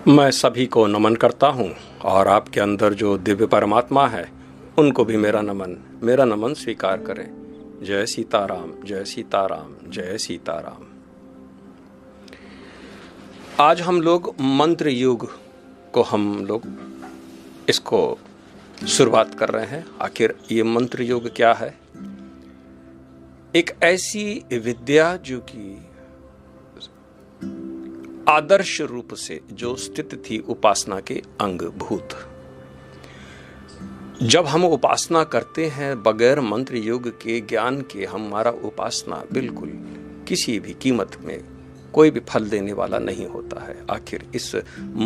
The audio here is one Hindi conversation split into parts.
मैं सभी को नमन करता हूँ और आपके अंदर जो दिव्य परमात्मा है उनको भी मेरा नमन स्वीकार करें। जय सीताराम, जय सीताराम, जय सीताराम। आज हम लोग मंत्र युग को इसको शुरुआत कर रहे हैं। आखिर ये मंत्र युग क्या है? एक ऐसी विद्या जो कि आदर्श रूप से जो स्थित थी उपासना के अंगभूत। जब हम उपासना करते हैं बगैर मंत्र योग के ज्ञान के, हमारा उपासना बिल्कुल किसी भी कीमत में कोई भी फल देने वाला नहीं होता है। आखिर इस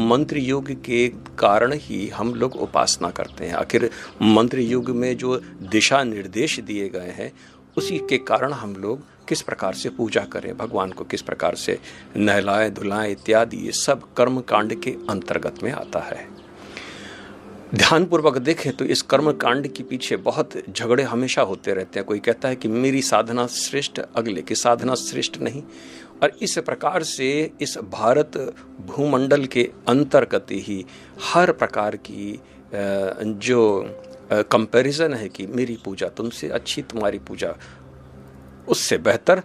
मंत्र योग के कारण ही हम लोग उपासना करते हैं। आखिर मंत्र योग में जो दिशा निर्देश दिए गए हैं उसी के कारण हम लोग किस प्रकार से पूजा करें, भगवान को किस प्रकार से नहलाएं धुलाएं इत्यादि, ये सब कर्म कांड के अंतर्गत में आता है। ध्यानपूर्वक देखें तो इस कर्म कांड के पीछे बहुत झगड़े हमेशा होते रहते हैं। कोई कहता है कि मेरी साधना श्रेष्ठ, अगले की साधना श्रेष्ठ नहीं। और इस प्रकार से इस भारत भूमंडल के अंतर्गत ही हर प्रकार की जो कंपैरिजन है कि मेरी पूजा तुमसे अच्छी, तुम्हारी पूजा उससे बेहतर,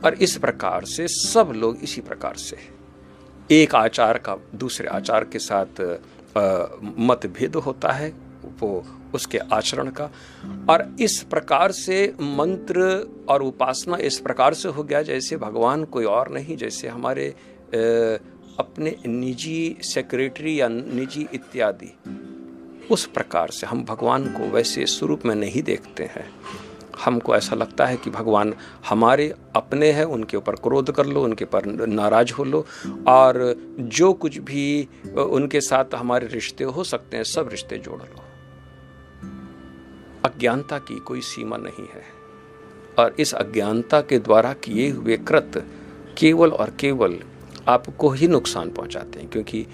और इस प्रकार से सब लोग इसी प्रकार से एक आचार का दूसरे आचार के साथ मतभेद होता है, वो उसके आचरण का। और इस प्रकार से मंत्र और उपासना इस प्रकार से हो गया जैसे भगवान कोई और नहीं, जैसे हमारे अपने निजी सेक्रेटरी या निजी इत्यादि। उस प्रकार से हम भगवान को वैसे स्वरूप में नहीं देखते हैं। हमको ऐसा लगता है कि भगवान हमारे अपने हैं, उनके ऊपर क्रोध कर लो, उनके ऊपर नाराज हो लो, और जो कुछ भी उनके साथ हमारे रिश्ते हो सकते हैं सब रिश्ते जोड़ लो। अज्ञानता की कोई सीमा नहीं है, और इस अज्ञानता के द्वारा किए हुए कृत्य केवल और केवल आपको ही नुकसान पहुंचाते हैं। क्योंकि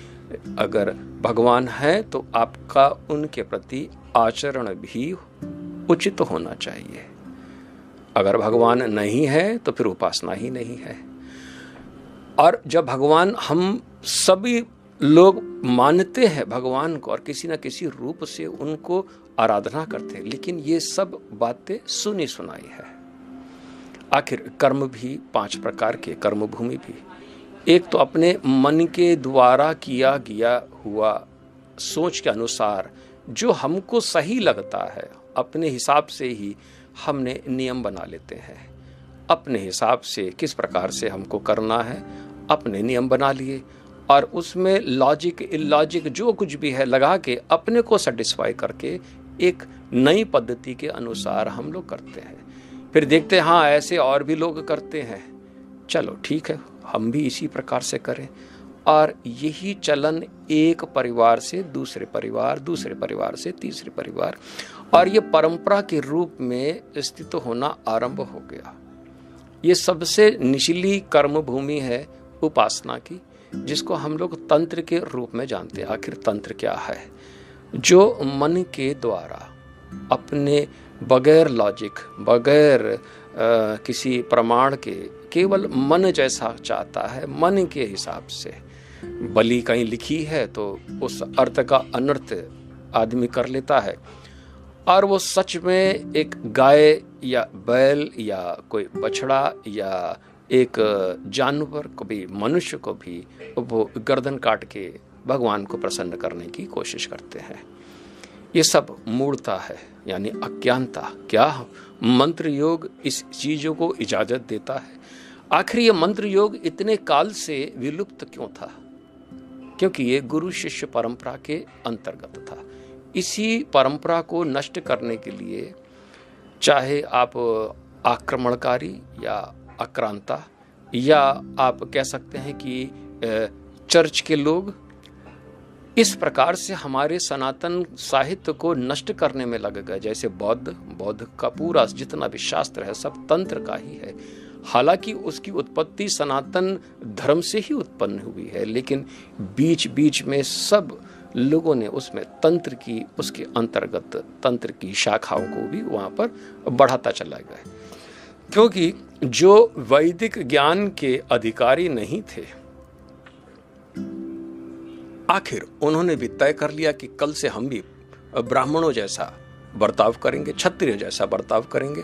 अगर भगवान है तो आपका उनके प्रति आचरण भी उचित होना चाहिए। अगर भगवान नहीं है तो फिर उपासना ही नहीं है। और जब भगवान, हम सभी लोग मानते हैं भगवान को और किसी न किसी रूप से उनको आराधना करते हैं, लेकिन ये सब बातें सुनी सुनाई है। आखिर कर्म भी 5 प्रकार के, कर्म भूमि भी। एक तो अपने मन के द्वारा किया गया हुआ सोच के अनुसार जो हमको सही लगता है, अपने हिसाब से ही हमने नियम बना लेते हैं। अपने हिसाब से किस प्रकार से हमको करना है, अपने नियम बना लिए, और उसमें लॉजिक इलॉजिक जो कुछ भी है लगा के अपने को सेटिस्फाई करके एक नई पद्धति के अनुसार हम लोग करते हैं। फिर देखते हैं हाँ ऐसे और भी लोग करते हैं, चलो ठीक है हम भी इसी प्रकार से करें। और यही चलन एक परिवार से दूसरे परिवार, दूसरे परिवार से तीसरे परिवार, और ये परंपरा के रूप में स्थित होना आरंभ हो गया। ये सबसे निचली कर्म भूमि है उपासना की, जिसको हम लोग तंत्र के रूप में जानते हैं। आखिर तंत्र क्या है? जो मन के द्वारा अपने बगैर लॉजिक, बगैर किसी प्रमाण के, केवल मन जैसा चाहता है, मन के हिसाब से बलि कहीं लिखी है तो उस अर्थ का अनर्थ आदमी कर लेता है, और वो सच में एक गाय या बैल या कोई बछड़ा या एक जानवर को भी, मनुष्य को भी वो गर्दन काट के भगवान को प्रसन्न करने की कोशिश करते हैं। ये सब मूढ़ता है, यानी अज्ञानता। क्या मंत्र योग इस चीजों को इजाजत देता है? आखिर ये मंत्र योग इतने काल से विलुप्त क्यों था? क्योंकि ये गुरु शिष्य परंपरा के अंतर्गत था। इसी परंपरा को नष्ट करने के लिए, चाहे आप आक्रमणकारी या आक्रांता, या आप कह सकते हैं कि चर्च के लोग, इस प्रकार से हमारे सनातन साहित्य को नष्ट करने में लग गए। जैसे बौद्ध का पूरा जितना भी शास्त्र है सब तंत्र का ही है। हालांकि उसकी उत्पत्ति सनातन धर्म से ही उत्पन्न हुई है, लेकिन बीच बीच में सब लोगों ने उसमें तंत्र की, उसके अंतर्गत तंत्र की शाखाओं को भी वहां पर बढ़ाता चला गया। क्योंकि जो वैदिक ज्ञान के अधिकारी नहीं थे, आखिर उन्होंने भी तय कर लिया कि कल से हम भी ब्राह्मणों जैसा बर्ताव करेंगे, क्षत्रिय जैसा बर्ताव करेंगे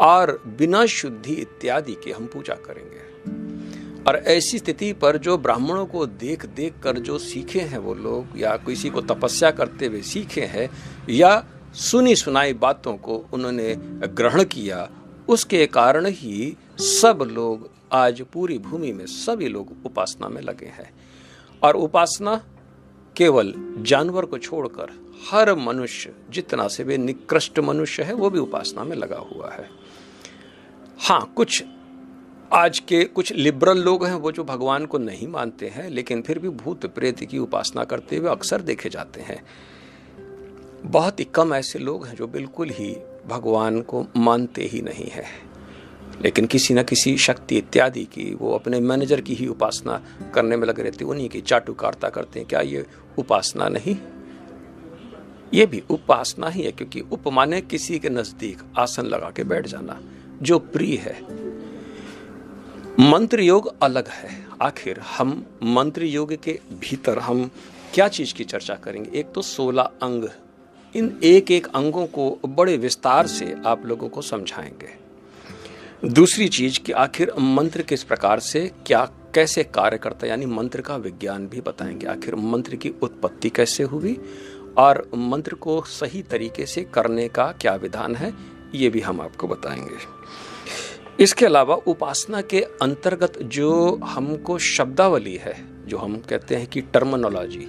और बिना शुद्धि इत्यादि के हम पूजा करेंगे। और ऐसी स्थिति पर जो ब्राह्मणों को देख देख कर जो सीखे हैं वो लोग, या किसी को तपस्या करते हुए सीखे हैं, या सुनी सुनाई बातों को उन्होंने ग्रहण किया, उसके कारण ही सब लोग आज पूरी भूमि में सभी लोग उपासना में लगे हैं। और उपासना केवल जानवर को छोड़कर हर मनुष्य, जितना से वे निकृष्ट मनुष्य है, वो भी उपासना में लगा हुआ है। हाँ, कुछ आज के कुछ लिबरल लोग हैं वो जो भगवान को नहीं मानते हैं, लेकिन फिर भी भूत प्रेत की उपासना करते हुए अक्सर देखे जाते हैं। बहुत ही कम ऐसे लोग हैं जो बिल्कुल ही भगवान को मानते ही नहीं है, लेकिन किसी न किसी शक्ति इत्यादि की वो अपने मैनेजर की ही उपासना करने में लगे रहते, उन्हीं की चाटुकारिता करते हैं। क्या ये उपासना नहीं? ये भी उपासना ही है, क्योंकि उप माने किसी के नजदीक आसन लगा के बैठ जाना, जो प्रिय है। मंत्र योग अलग है। आखिर हम मंत्र योग के भीतर हम क्या चीज की चर्चा करेंगे? एक तो 16 अंग, इन एक एक अंगों को बड़े विस्तार से आप लोगों को समझाएंगे। दूसरी चीज कि आखिर मंत्र किस प्रकार से क्या कैसे कार्य करता है, यानी मंत्र का विज्ञान भी बताएंगे। आखिर मंत्र की उत्पत्ति कैसे हुई और मंत्र को सही तरीके से करने का क्या विधान है, ये भी हम आपको बताएंगे। इसके अलावा उपासना के अंतर्गत जो हमको शब्दावली है, जो हम कहते हैं कि टर्मिनोलॉजी,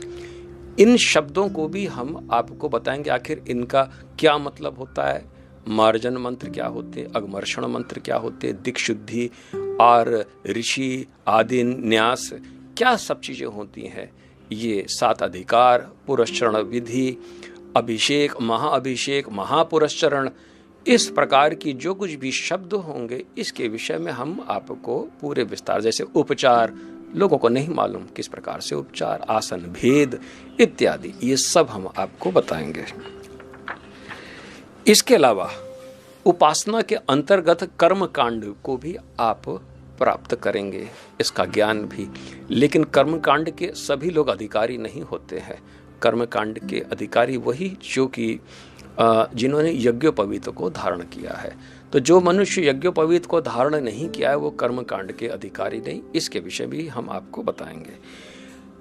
इन शब्दों को भी हम आपको बताएंगे। आखिर इनका क्या मतलब होता है, मार्जन मंत्र क्या होते, अगमर्षण मंत्र क्या होते, दिक्शुद्धि और ऋषि आदि न्यास क्या सब चीजें होती हैं, ये 7 अधिकार, पुरस्चरण विधि, अभिषेक, महाअभिषेक, महापुरस्चरण, इस प्रकार की जो कुछ भी शब्द होंगे, इसके विषय में हम आपको पूरे विस्तार, जैसे उपचार, लोगों को नहीं मालूम किस प्रकार से उपचार, आसन भेद इत्यादि, ये सब हम आपको बताएंगे। इसके अलावा उपासना के अंतर्गत कर्म कांड को भी आप प्राप्त करेंगे, इसका ज्ञान भी। लेकिन कर्म कांड के सभी लोग अधिकारी नहीं होते हैं। कर्म कांड के अधिकारी वही जो कि जिन्होंने यज्ञोपवीत को धारण किया है। तो जो मनुष्य यज्ञोपवीत को धारण नहीं किया है वो कर्म कांड के अधिकारी नहीं, इसके विषय भी हम आपको बताएंगे।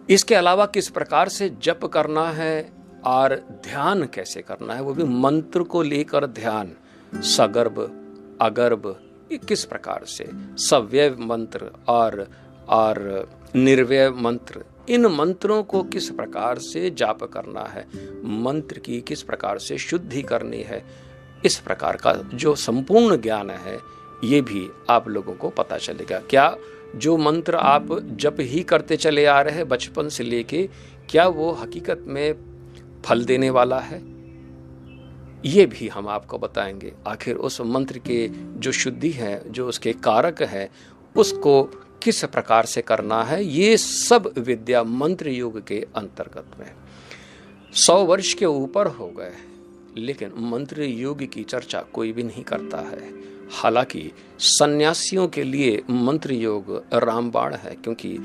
इसके अलावा किस प्रकार से जप करना है और ध्यान कैसे करना है, वो भी मंत्र को लेकर ध्यान, सगर्भ अगर्भ, किस प्रकार से सव्यय मंत्र और निर्व्यय मंत्र, इन मंत्रों को किस प्रकार से जाप करना है, मंत्र की किस प्रकार से शुद्धि करनी है, इस प्रकार का जो संपूर्ण ज्ञान है ये भी आप लोगों को पता चलेगा। क्या जो मंत्र आप जप ही करते चले आ रहे हैं बचपन से लेके, क्या वो हकीकत में फल देने वाला है, ये भी हम आपको बताएंगे। आखिर उस मंत्र के जो शुद्धि है, जो उसके कारक है, उसको किस प्रकार से करना है, ये सब विद्या मंत्र योग के अंतर्गत में। 100 वर्ष के ऊपर हो गए लेकिन मंत्र योग की चर्चा कोई भी नहीं करता है। हालांकि सन्यासियों के लिए मंत्र योग रामबाण है, क्योंकि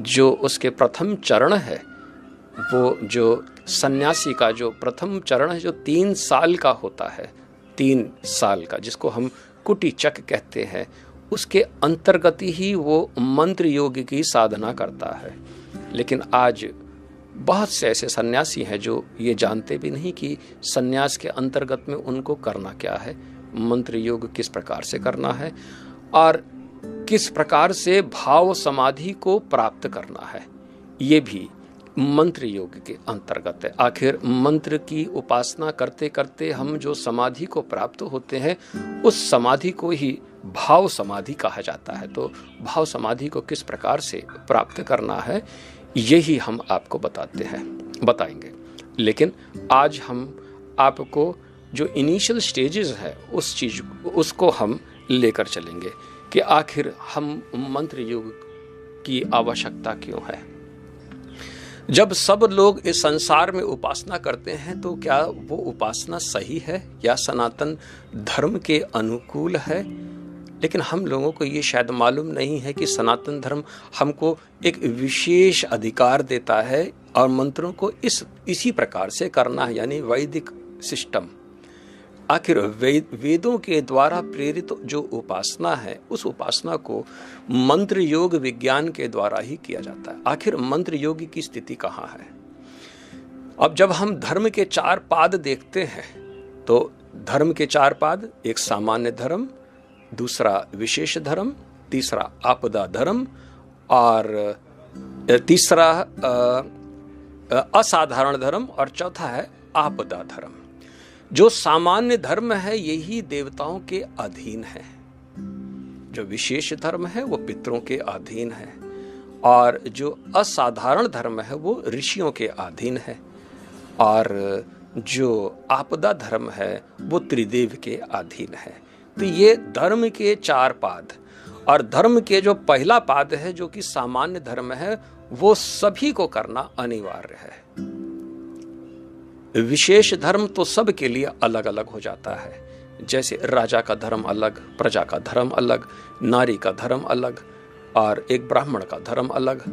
जो उसके प्रथम चरण है, वो जो सन्यासी का जो प्रथम चरण है, जो 3 साल का होता है, 3 साल का, जिसको हम कुटी चक कहते हैं, उसके अंतर्गत ही वो मंत्र योग की साधना करता है। लेकिन आज बहुत से ऐसे सन्यासी हैं जो ये जानते भी नहीं कि सन्यास के अंतर्गत में उनको करना क्या है, मंत्र योग किस प्रकार से करना है और किस प्रकार से भाव समाधि को प्राप्त करना है, ये भी मंत्र योग के अंतर्गत है। आखिर मंत्र की उपासना करते करते हम जो समाधि को प्राप्त होते हैं, उस समाधि को ही भाव समाधि कहा जाता है। तो भाव समाधि को किस प्रकार से प्राप्त करना है, यही हम आपको बताएंगे। लेकिन आज हम आपको जो इनिशियल स्टेजेस है उस चीज उसको हम लेकर चलेंगे कि आखिर हम मंत्र योग की आवश्यकता क्यों है। जब सब लोग इस संसार में उपासना करते हैं तो क्या वो उपासना सही है या सनातन धर्म के अनुकूल है? लेकिन हम लोगों को ये शायद मालूम नहीं है कि सनातन धर्म हमको एक विशेष अधिकार देता है और मंत्रों को इसी प्रकार से करना है, यानी वैदिक सिस्टम। आखिर वेदों के द्वारा प्रेरित जो उपासना है, उस उपासना को मंत्र योग विज्ञान के द्वारा ही किया जाता है। आखिर मंत्र योग की स्थिति कहाँ है? अब जब हम धर्म के 4 पाद देखते हैं तो धर्म के 4 पाद, एक सामान्य धर्म, दूसरा विशेष धर्म, तीसरा आपदा धर्म और तीसरा असाधारण धर्म और चौथा है आपदा धर्म। जो सामान्य धर्म है यही देवताओं के अधीन है, जो विशेष धर्म है वो पितरों के अधीन है, और जो असाधारण धर्म है वो ऋषियों के अधीन है, और जो आपदा धर्म है वो त्रिदेव के अधीन है। तो ये धर्म के 4 पाद, और धर्म के जो पहला पाद है जो कि सामान्य धर्म है वो सभी को करना अनिवार्य है। विशेष धर्म तो सब के लिए अलग अलग हो जाता है, जैसे राजा का धर्म अलग, प्रजा का धर्म अलग, नारी का धर्म अलग और एक ब्राह्मण का धर्म अलग।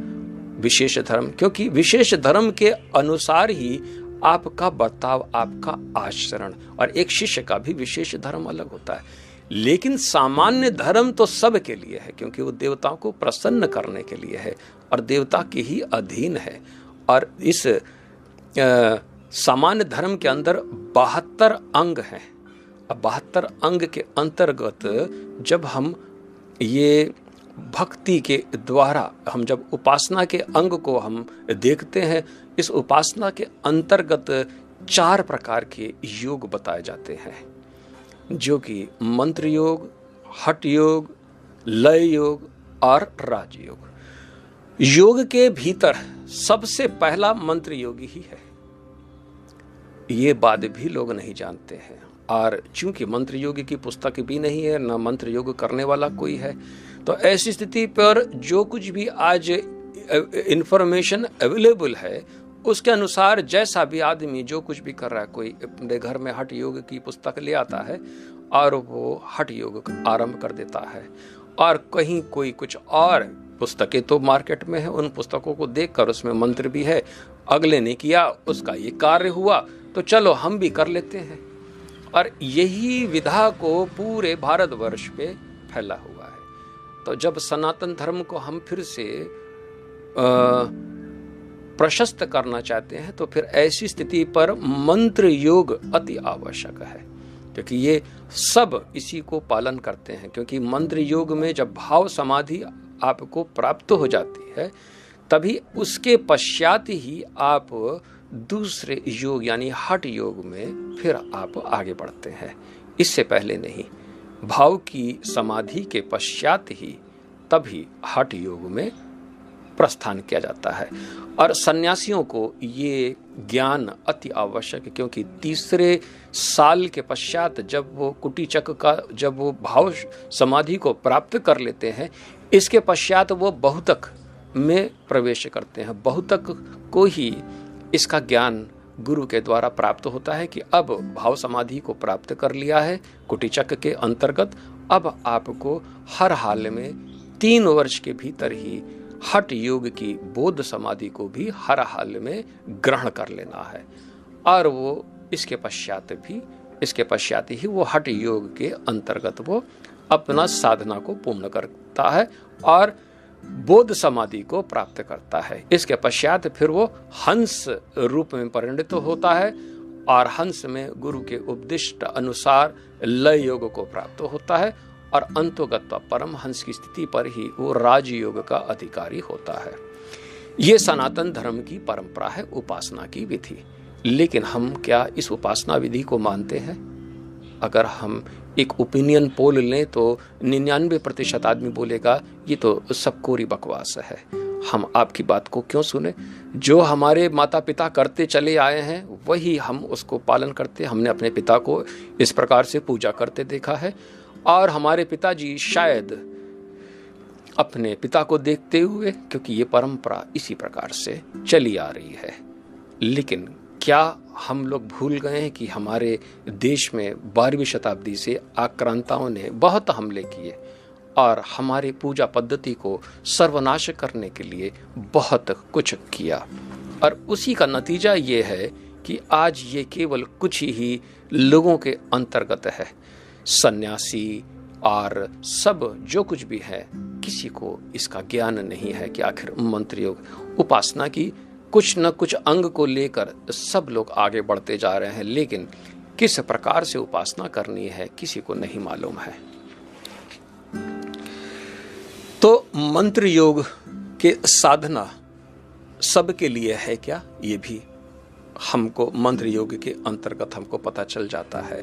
विशेष धर्म, क्योंकि विशेष धर्म के अनुसार ही आपका बर्ताव, आपका आचरण, और एक शिष्य का भी विशेष धर्म अलग होता है। लेकिन सामान्य धर्म तो सब के लिए है, क्योंकि वो देवताओं को प्रसन्न करने के लिए है और देवता के ही अधीन है। और इस सामान्य धर्म के अंदर 72 अंग हैं। अब 72 अंग के अंतर्गत जब हम ये भक्ति के द्वारा हम जब उपासना के अंग को हम देखते हैं, इस उपासना के अंतर्गत 4 प्रकार के योग बताए जाते हैं, जो कि मंत्र योग, हठ योग, लय योग और राजयोग। योग के भीतर सबसे पहला मंत्र योग ही है, ये बात भी लोग नहीं जानते हैं। और चूंकि मंत्र योग की पुस्तक भी नहीं है, ना मंत्र योग करने वाला कोई है, तो ऐसी स्थिति पर जो कुछ भी आज इंफॉर्मेशन अवेलेबल है उसके अनुसार जैसा भी आदमी जो कुछ भी कर रहा है, कोई अपने घर में हठ योग की पुस्तक ले आता है और वो हठ योग आरंभ कर देता है, और कहीं कोई कुछ और पुस्तकें तो मार्केट में है, उन पुस्तकों को देखकर उसमें मंत्र भी है, अगले ने किया उसका ये कार्य हुआ तो चलो हम भी कर लेते हैं। और यही विधा को पूरे भारतवर्ष पे फैला हुआ है। तो जब सनातन धर्म को हम फिर से प्रशस्त करना चाहते हैं तो फिर ऐसी स्थिति पर मंत्र योग अति आवश्यक है, क्योंकि ये सब इसी को पालन करते हैं। क्योंकि मंत्र योग में जब भाव समाधि आपको प्राप्त हो जाती है तभी उसके पश्चात ही आप दूसरे योग यानी हठ योग में फिर आप आगे बढ़ते हैं, इससे पहले नहीं। भाव की समाधि के पश्चात ही तभी हठ योग में प्रस्थान किया जाता है। और सन्यासियों को ये ज्ञान अति आवश्यक है, क्योंकि 3 साल के पश्चात जब वो कुटी चक्र का जब वो भाव समाधि को प्राप्त कर लेते हैं, इसके पश्चात वो बहुतक में प्रवेश करते हैं। बहुतक को ही इसका ज्ञान गुरु के द्वारा प्राप्त होता है कि अब भाव समाधि को प्राप्त कर लिया है कुटी चक्र के अंतर्गत, अब आपको हर हाल में 3 वर्ष के भीतर ही हठ योग की बोध समाधि को भी हर हाल में ग्रहण कर लेना है। और वो इसके पश्चात ही वो हठ योग के अंतर्गत वो अपना साधना को पूर्ण करता है और बोध समाधि को प्राप्त करता है। इसके पश्चात फिर वो हंस रूप में परिणित होता है और हंस में गुरु के उपदिष्ट अनुसार लय योग को प्राप्त होता है और अंतोगत्वा परम हंस की स्थिति पर ही वो राजयोग का अधिकारी होता है। ये सनातन धर्म की परंपरा है, उपासना की विधि। लेकिन हम क्या इस उपासना विधि को मानते हैं? अगर हम एक ओपिनियन पोल लें तो 99% आदमी बोलेगा ये तो सब कोरी बकवास है, हम आपकी बात को क्यों सुने? जो हमारे माता पिता करते चले आए हैं वही हम उसको पालन करते। हमने अपने पिता को इस प्रकार से पूजा करते देखा है और हमारे पिताजी शायद अपने पिता को देखते हुए, क्योंकि ये परंपरा इसी प्रकार से चली आ रही है। लेकिन क्या हम लोग भूल गए हैं कि हमारे देश में 12वीं शताब्दी से आक्रांताओं ने बहुत हमले किए और हमारे पूजा पद्धति को सर्वनाश करने के लिए बहुत कुछ किया। और उसी का नतीजा ये है कि आज ये केवल कुछ ही लोगों के अंतर्गत है। सन्यासी और सब जो कुछ भी है, किसी को इसका ज्ञान नहीं है कि आखिर मंत्र योग उपासना की कुछ न कुछ अंग को लेकर सब लोग आगे बढ़ते जा रहे हैं, लेकिन किस प्रकार से उपासना करनी है किसी को नहीं मालूम है। तो मंत्र योग के साधना सबके लिए है क्या, ये भी हमको मंत्र योग के अंतर्गत हमको पता चल जाता है।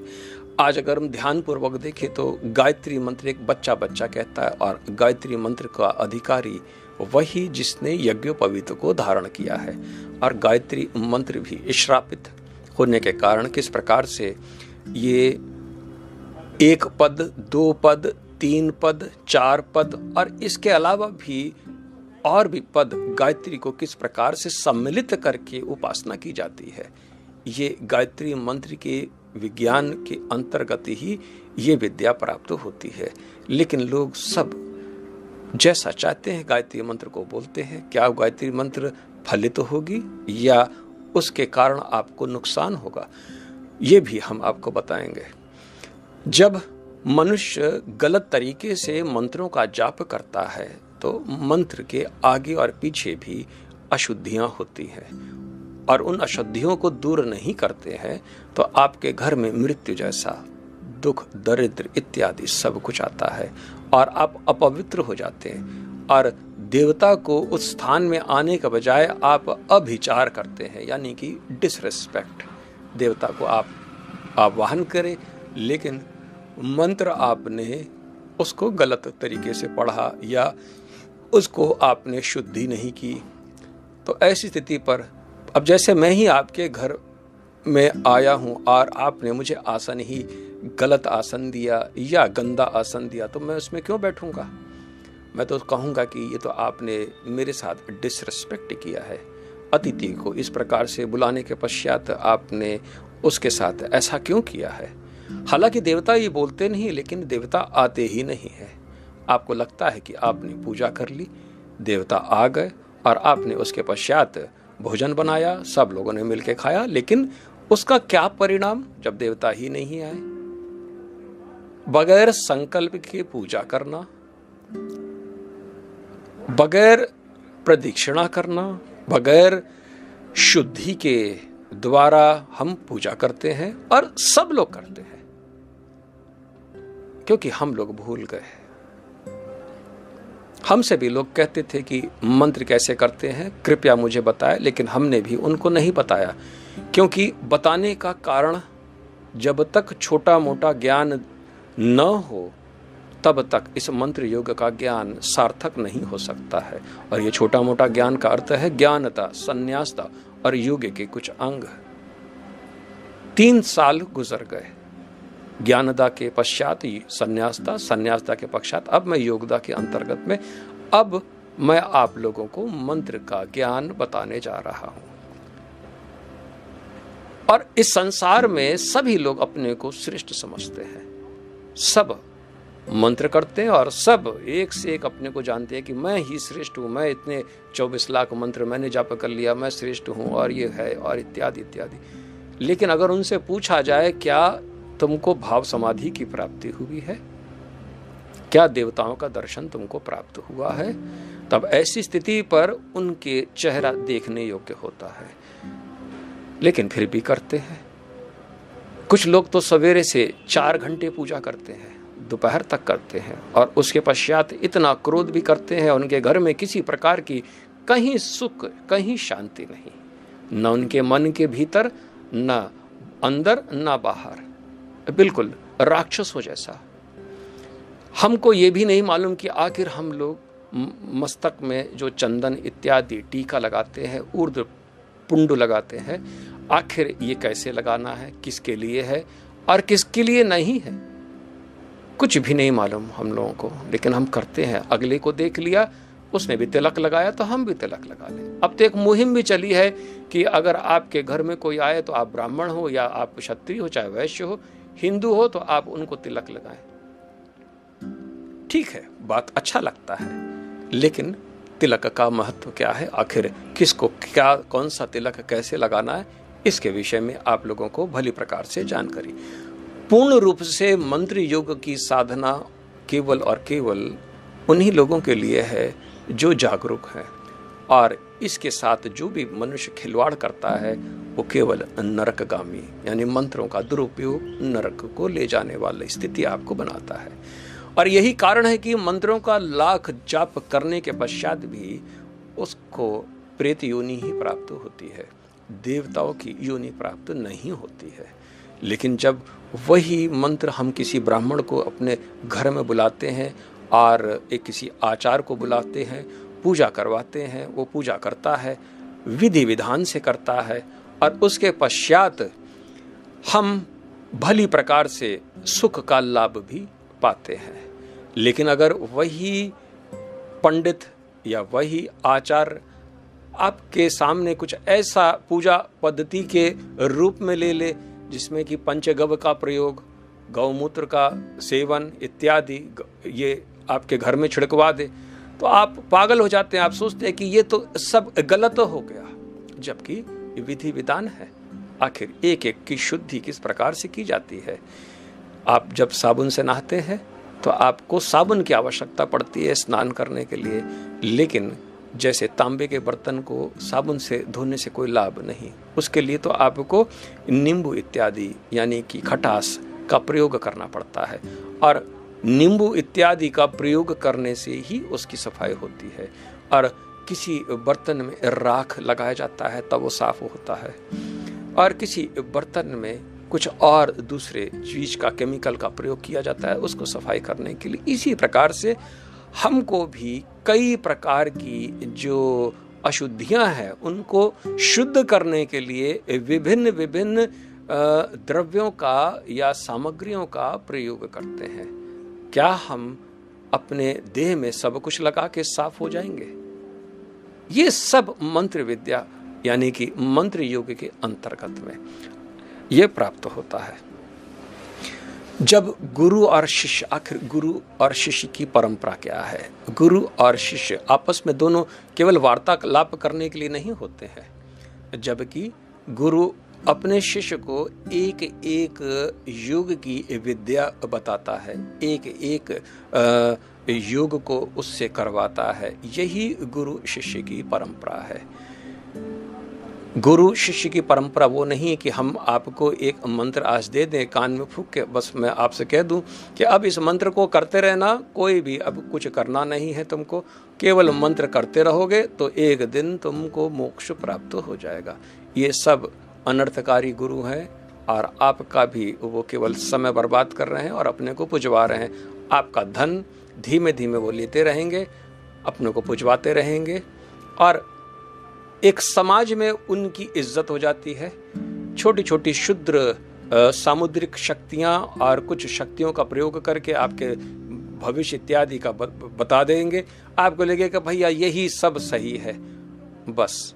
आज अगर हम ध्यान पूर्वक देखें तो गायत्री मंत्र एक बच्चा कहता है, और गायत्री मंत्र का अधिकारी वही जिसने यज्ञोपवीत को धारण किया है। और गायत्री मंत्र भी श्रापित होने के कारण किस प्रकार से ये 1 पद, 2 पद, 3 पद, 4 पद और इसके अलावा भी और भी पद गायत्री को किस प्रकार से सम्मिलित करके उपासना की जाती है, ये गायत्री मंत्र के विज्ञान के अंतर्गत ही ये विद्या प्राप्त होती है। लेकिन लोग सब जैसा चाहते हैं गायत्री मंत्र को बोलते हैं। क्या गायत्री मंत्र फलित होगी या उसके कारण आपको नुकसान होगा, ये भी हम आपको बताएंगे। जब मनुष्य गलत तरीके से मंत्रों का जाप करता है तो मंत्र के आगे और पीछे भी अशुद्धियां होती हैं, और उन अशुद्धियों को दूर नहीं करते हैं तो आपके घर में मृत्यु जैसा दुख, दरिद्र इत्यादि सब कुछ आता है और आप अपवित्र हो जाते हैं। और देवता को उस स्थान में आने के बजाय आप अभिचार करते हैं, यानी कि डिसरिस्पेक्ट। देवता को आप आवाहन करें, लेकिन मंत्र आपने उसको गलत तरीके से पढ़ा या उसको आपने शुद्धि नहीं की। तो ऐसी स्थिति पर अब जैसे मैं ही आपके घर में आया हूं और आपने मुझे आसन ही गलत आसन दिया या गंदा आसन दिया, तो मैं उसमें क्यों बैठूंगा? मैं तो कहूंगा कि ये तो आपने मेरे साथ डिसरिस्पेक्ट किया है। अतिथि को इस प्रकार से बुलाने के पश्चात आपने उसके साथ ऐसा क्यों किया है? हालांकि देवता ये बोलते नहीं, लेकिन देवता आते ही नहीं है। आपको लगता है कि आपने पूजा कर ली, देवता आ गए और आपने उसके पश्चात भोजन बनाया, सब लोगों ने मिलकर खाया, लेकिन उसका क्या परिणाम जब देवता ही नहीं आए? बगैर संकल्प के पूजा करना, बगैर प्रदक्षिणा करना, बगैर शुद्धि के द्वारा हम पूजा करते हैं और सब लोग करते हैं, क्योंकि हम लोग भूल गए। हमसे भी लोग कहते थे कि मंत्र कैसे करते हैं, कृपया मुझे बताएं, लेकिन हमने भी उनको नहीं बताया, क्योंकि बताने का कारण जब तक छोटा मोटा ज्ञान न हो तब तक इस मंत्र योग का ज्ञान सार्थक नहीं हो सकता है। और ये छोटा मोटा ज्ञान का अर्थ है ज्ञानता, संन्यासता और योग के कुछ अंग। 3 साल गुजर गए, ज्ञानदा के पश्चात संन्यासता, संन्यासता के पश्चात अब मैं योगदा के अंतर्गत में अब मैं आप लोगों को मंत्र का ज्ञान बताने जा रहा हूं। और इस संसार में सभी लोग अपने को श्रेष्ठ समझते हैं, सब मंत्र करते हैं और सब एक से एक अपने को जानते हैं कि मैं ही श्रेष्ठ हूं, मैं इतने 24 लाख मंत्र मैंने जाप कर लिया, मैं श्रेष्ठ हूं और ये है और इत्यादि इत्यादि। लेकिन अगर उनसे पूछा जाए क्या तुमको भाव समाधि की प्राप्ति हुई है, क्या देवताओं का दर्शन तुमको प्राप्त हुआ है, तब ऐसी स्थिति पर उनके चेहरा देखने योग्य होता है। लेकिन फिर भी करते हैं। कुछ लोग तो सवेरे से 4 घंटे पूजा करते हैं, दोपहर तक करते हैं और उसके पश्चात इतना क्रोध भी करते हैं, उनके घर में किसी प्रकार की कहीं सुख कहीं शांति नहीं, न उनके मन के भीतर, न अंदर, न बाहर, बिल्कुल राक्षस हो जैसा। हमको ये भी नहीं मालूम कि आखिर हम लोग मस्तक में जो चंदन इत्यादि टीका लगाते हैं, ऊर्ध्व पुंड लगाते हैं, आखिर ये कैसे लगाना है, किसके लिए है और किसके लिए नहीं है, कुछ भी नहीं मालूम हम लोगों को। लेकिन हम करते हैं, अगले को देख लिया उसने भी तिलक लगाया तो हम भी तिलक लगा लें। अब तो एक मुहिम भी चली है कि अगर आपके घर में कोई आए तो आप ब्राह्मण हो या आप क्षत्रिय हो, चाहे वैश्य हो, हिंदू हो, तो आप उनको तिलक लगाएं। ठीक है, बात अच्छा लगता है, लेकिन तिलक का महत्व क्या है, आखिर किसको क्या कौन सा तिलक कैसे लगाना है, इसके विषय में आप लोगों को भली प्रकार से जानकारी। पूर्ण रूप से मंत्र योग की साधना केवल और केवल उन्हीं लोगों के लिए है जो जागरूक हैं, और इसके साथ जो भी मनुष्य खिलवाड़ करता है वो केवल नरकगामी, यानी मंत्रों का दुरुपयोग नरक को ले जाने वाली स्थिति आपको बनाता है। और यही कारण है कि मंत्रों का लाख जाप करने के पश्चात भी उसको प्रेत योनि ही प्राप्त होती है, देवताओं की योनि प्राप्त नहीं होती है। लेकिन जब वही मंत्र हम किसी ब्राह्मण को अपने घर में बुलाते हैं और एक किसी आचार्य को बुलाते हैं, पूजा करवाते हैं, वो पूजा करता है, विधि विधान से करता है, और उसके पश्चात हम भली प्रकार से सुख का लाभ भी पाते हैं। लेकिन अगर वही पंडित या वही आचार्य आपके सामने कुछ ऐसा पूजा पद्धति के रूप में ले ले जिसमें कि पंचगव्य का प्रयोग, गौमूत्र का सेवन इत्यादि ये आपके घर में छिड़कवा दे, तो आप पागल हो जाते हैं। आप सोचते हैं कि ये तो सब गलत हो गया, जबकि विधि विधान है। आखिर एक एक की शुद्धि किस प्रकार से की जाती है। आप जब साबुन से नहाते हैं तो आपको साबुन की आवश्यकता पड़ती है स्नान करने के लिए, लेकिन जैसे तांबे के बर्तन को साबुन से धोने से कोई लाभ नहीं, उसके लिए तो आपको नींबू इत्यादि यानी कि खटास का प्रयोग करना पड़ता है, और नींबू इत्यादि का प्रयोग करने से ही उसकी सफाई होती है। और किसी बर्तन में राख लगाया जाता है तब वो साफ होता है, और किसी बर्तन में कुछ और दूसरे चीज का केमिकल का प्रयोग किया जाता है उसको सफाई करने के लिए। इसी प्रकार से हमको भी कई प्रकार की जो अशुद्धियां हैं उनको शुद्ध करने के लिए विभिन्न विभिन्न द्रव्यों का या सामग्रियों का प्रयोग करते हैं। क्या हम अपने देह में सब कुछ लगा के साफ हो जाएंगे? ये सब मंत्र विद्या यानी कि मंत्र योग के अंतर्गत में ये प्राप्त होता है। जब गुरु और शिष्य, आखिर गुरु और शिष्य की परंपरा क्या है? गुरु और शिष्य आपस में दोनों केवल वार्तालाप करने के लिए नहीं होते हैं, जबकि गुरु अपने शिष्य को एक एक योग की विद्या बताता है, एक एक योग को उससे करवाता है। यही गुरु शिष्य की परंपरा है। गुरु शिष्य की परंपरा वो नहीं है कि हम आपको एक मंत्र आज दे दें कान में फूंक के, बस मैं आपसे कह दूं कि अब इस मंत्र को करते रहना, कोई भी अब कुछ करना नहीं है तुमको, केवल मंत्र करते रहोगे तो एक दिन तुमको मोक्ष प्राप्त हो जाएगा। ये सब अनर्थकारी गुरु हैं, और आपका भी वो केवल समय बर्बाद कर रहे हैं और अपने को पुजवा रहे हैं। आपका धन धीमे धीमे वो लेते रहेंगे, अपने को पुजवाते रहेंगे, और एक समाज में उनकी इज्जत हो जाती है। छोटी छोटी क्षुद्र सामुद्रिक शक्तियां और कुछ शक्तियों का प्रयोग करके आपके भविष्य इत्यादि का बता देंगे, आपको लगेगा भैया यही सब सही है बस।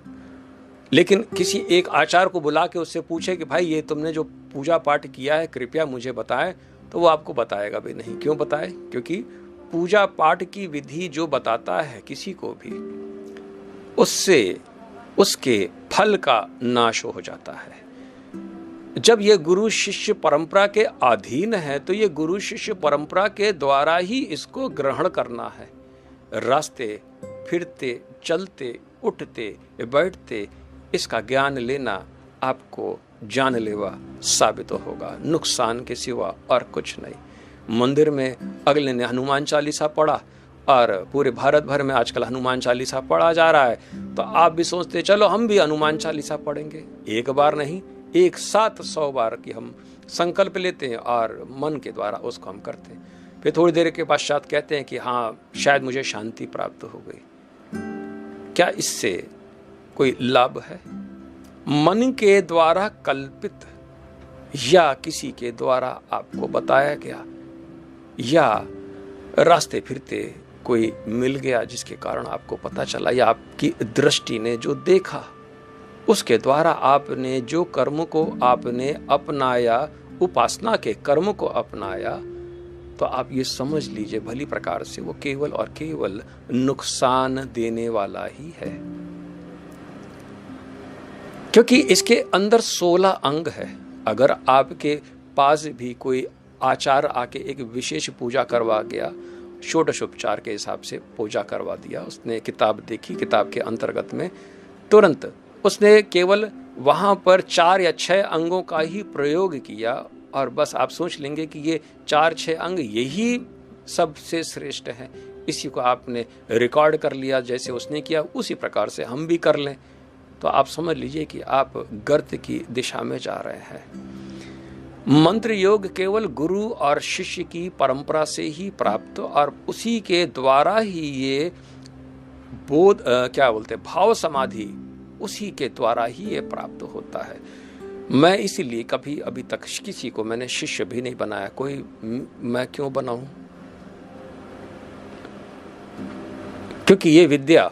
लेकिन किसी एक आचार्य को बुला के उससे पूछे कि भाई ये तुमने जो पूजा पाठ किया है कृपया मुझे बताएं, तो वो आपको बताएगा भी नहीं। क्यों बताए? क्योंकि पूजा पाठ की विधि जो बताता है किसी को भी, उससे उसके फल का नाश हो जाता है। जब ये गुरु शिष्य परंपरा के अधीन है तो ये गुरु शिष्य परंपरा के द्वारा ही इसको ग्रहण करना है। रास्ते फिरते, चलते, उठते, बैठते इसका ज्ञान लेना आपको जानलेवा साबित होगा, नुकसान के सिवा और कुछ नहीं। मंदिर में अगले ने हनुमान चालीसा पढ़ा, और पूरे भारत भर में आजकल हनुमान चालीसा पढ़ा जा रहा है, तो आप भी सोचते चलो हम भी हनुमान चालीसा पढ़ेंगे। एक बार नहीं, एक साथ 100 बार की हम संकल्प लेते हैं और मन के द्वारा उसको हम करते हैं। फिर थोड़ी देर के पश्चात कहते हैं कि हाँ शायद मुझे शांति प्राप्त हो गई। क्या इससे कोई लाभ है? मन के द्वारा कल्पित या किसी के द्वारा आपको बताया गया, या रास्ते फिरते कोई मिल गया जिसके कारण आपको पता चला, या आपकी दृष्टि ने जो देखा उसके द्वारा आपने जो कर्म को आपने अपनाया, उपासना के कर्म को अपनाया, तो आप ये समझ लीजिए भली प्रकार से वो केवल और केवल नुकसान देने वाला ही है, क्योंकि इसके अंदर 16 अंग है। अगर आपके पास भी कोई आचार आके एक विशेष पूजा करवा गया, षोडशोपचार के हिसाब से पूजा करवा दिया, उसने किताब देखी, किताब के अंतर्गत में तुरंत उसने केवल वहाँ पर 4 या 6 अंगों का ही प्रयोग किया और बस आप सोच लेंगे कि ये 4-6 अंग यही सबसे श्रेष्ठ है, इसी को आपने रिकॉर्ड कर लिया, जैसे उसने किया उसी प्रकार से हम भी कर लें, तो आप समझ लीजिए कि आप गर्त की दिशा में जा रहे हैं। मंत्र योग केवल गुरु और शिष्य की परंपरा से ही प्राप्त और उसी के द्वारा ही ये बोध क्या बोलते भाव समाधि, उसी के द्वारा ही ये प्राप्त होता है। मैं इसीलिए कभी अभी तक किसी को मैंने शिष्य भी नहीं बनाया। कोई मैं क्यों बनाऊं? क्योंकि ये विद्या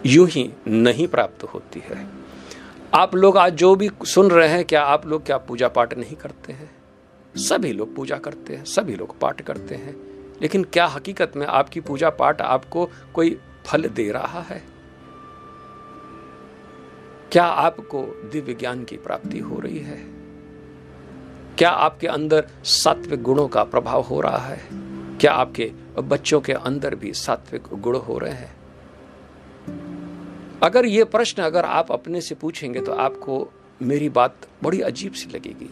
यूं ही नहीं प्राप्त होती है। आप लोग आज जो भी सुन रहे हैं, क्या आप लोग क्या पूजा पाठ नहीं करते हैं? सभी लोग पूजा करते हैं, सभी लोग पाठ करते हैं, लेकिन क्या हकीकत में आपकी पूजा पाठ आपको कोई फल दे रहा है? क्या आपको दिव्य ज्ञान की प्राप्ति हो रही है? क्या आपके अंदर सात्विक गुणों का प्रभाव हो रहा है? क्या आपके बच्चों के अंदर भी सात्विक गुण हो रहे हैं? अगर ये प्रश्न अगर आप अपने से पूछेंगे तो आपको मेरी बात बड़ी अजीब सी लगेगी।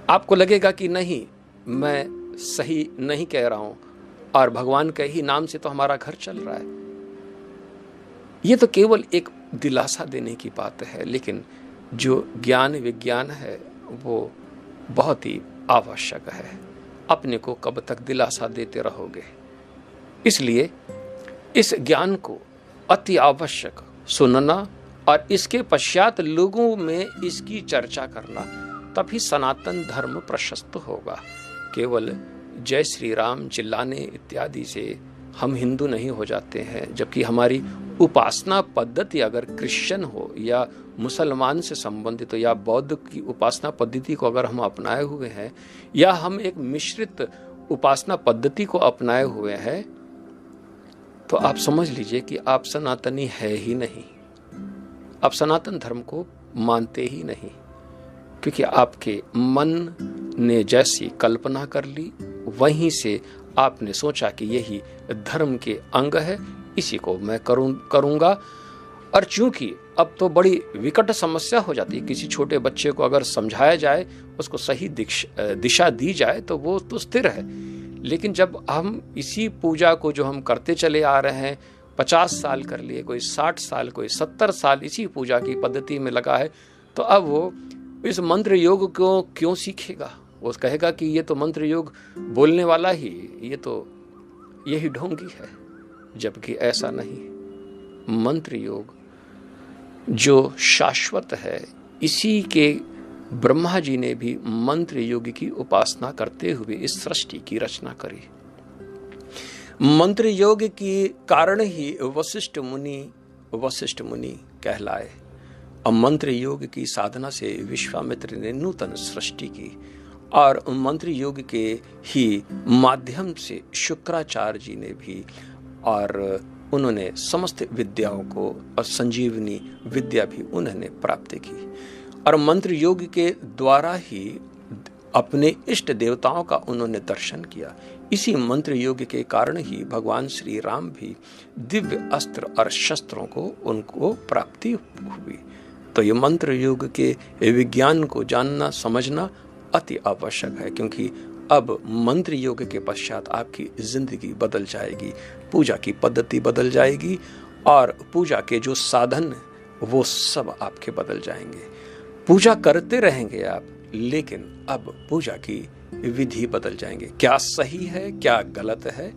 आपको लगेगा कि नहीं, मैं सही नहीं कह रहा हूं और भगवान के ही नाम से तो हमारा घर चल रहा है। ये तो केवल एक दिलासा देने की बात है, लेकिन जो ज्ञान विज्ञान है वो बहुत ही आवश्यक है। अपने को कब तक दिलासा देते रहोगे? इसलिए इस ज्ञान को अति आवश्यक सुनना और इसके पश्चात लोगों में इसकी चर्चा करना, तभी सनातन धर्म प्रशस्त होगा। केवल जय श्री राम चिल्लाने इत्यादि से हम हिंदू नहीं हो जाते हैं, जबकि हमारी उपासना पद्धति अगर क्रिश्चियन हो या मुसलमान से संबंधित हो या बौद्ध की उपासना पद्धति को अगर हम अपनाए हुए हैं या हम एक मिश्रित उपासना पद्धति को अपनाए हुए हैं, तो आप समझ लीजिए कि आप सनातनी है ही नहीं, आप सनातन धर्म को मानते ही नहीं, क्योंकि आपके मन ने जैसी कल्पना कर ली वहीं से आपने सोचा कि यही धर्म के अंग है, इसी को मैं करूंगा। और चूंकि अब तो बड़ी विकट समस्या हो जाती है, किसी छोटे बच्चे को अगर समझाया जाए, उसको सही दिशा दी जाए तो वो तो स्थिर है, लेकिन जब हम इसी पूजा को जो हम करते चले आ रहे हैं, 50 साल कर लिए, कोई 60 साल, कोई 70 साल इसी पूजा की पद्धति में लगा है, तो अब वो इस मंत्र योग को क्यों सीखेगा? वो कहेगा कि ये तो मंत्र योग बोलने वाला ही, ये तो यही ढोंगी है, जबकि ऐसा नहीं। मंत्र योग जो शाश्वत है, इसी के ब्रह्मा जी ने भी मंत्र योग की उपासना करते हुए इस सृष्टि की रचना करी। मंत्र योग के कारण ही वशिष्ठ मुनि कहलाए। अब मंत्र योग की साधना से विश्वामित्र ने नूतन सृष्टि की और मंत्र योग के ही माध्यम से शुक्राचार्य जी ने भी, और उन्होंने समस्त विद्याओं को और संजीवनी विद्या भी उन्होंने प्राप्त की, और मंत्र योग के द्वारा ही अपने इष्ट देवताओं का उन्होंने दर्शन किया। इसी मंत्र योग के कारण ही भगवान श्री राम भी दिव्य अस्त्र और शस्त्रों को उनको प्राप्ति हुई। तो ये मंत्र योग के विज्ञान को जानना समझना अति आवश्यक है, क्योंकि अब मंत्र योग के पश्चात आपकी जिंदगी बदल जाएगी, पूजा की पद्धति बदल जाएगी और पूजा के जो साधन वो सब आपके बदल जाएंगे। पूजा करते रहेंगे आप, लेकिन अब पूजा की विधि बदल जाएंगे। क्या सही है क्या गलत है,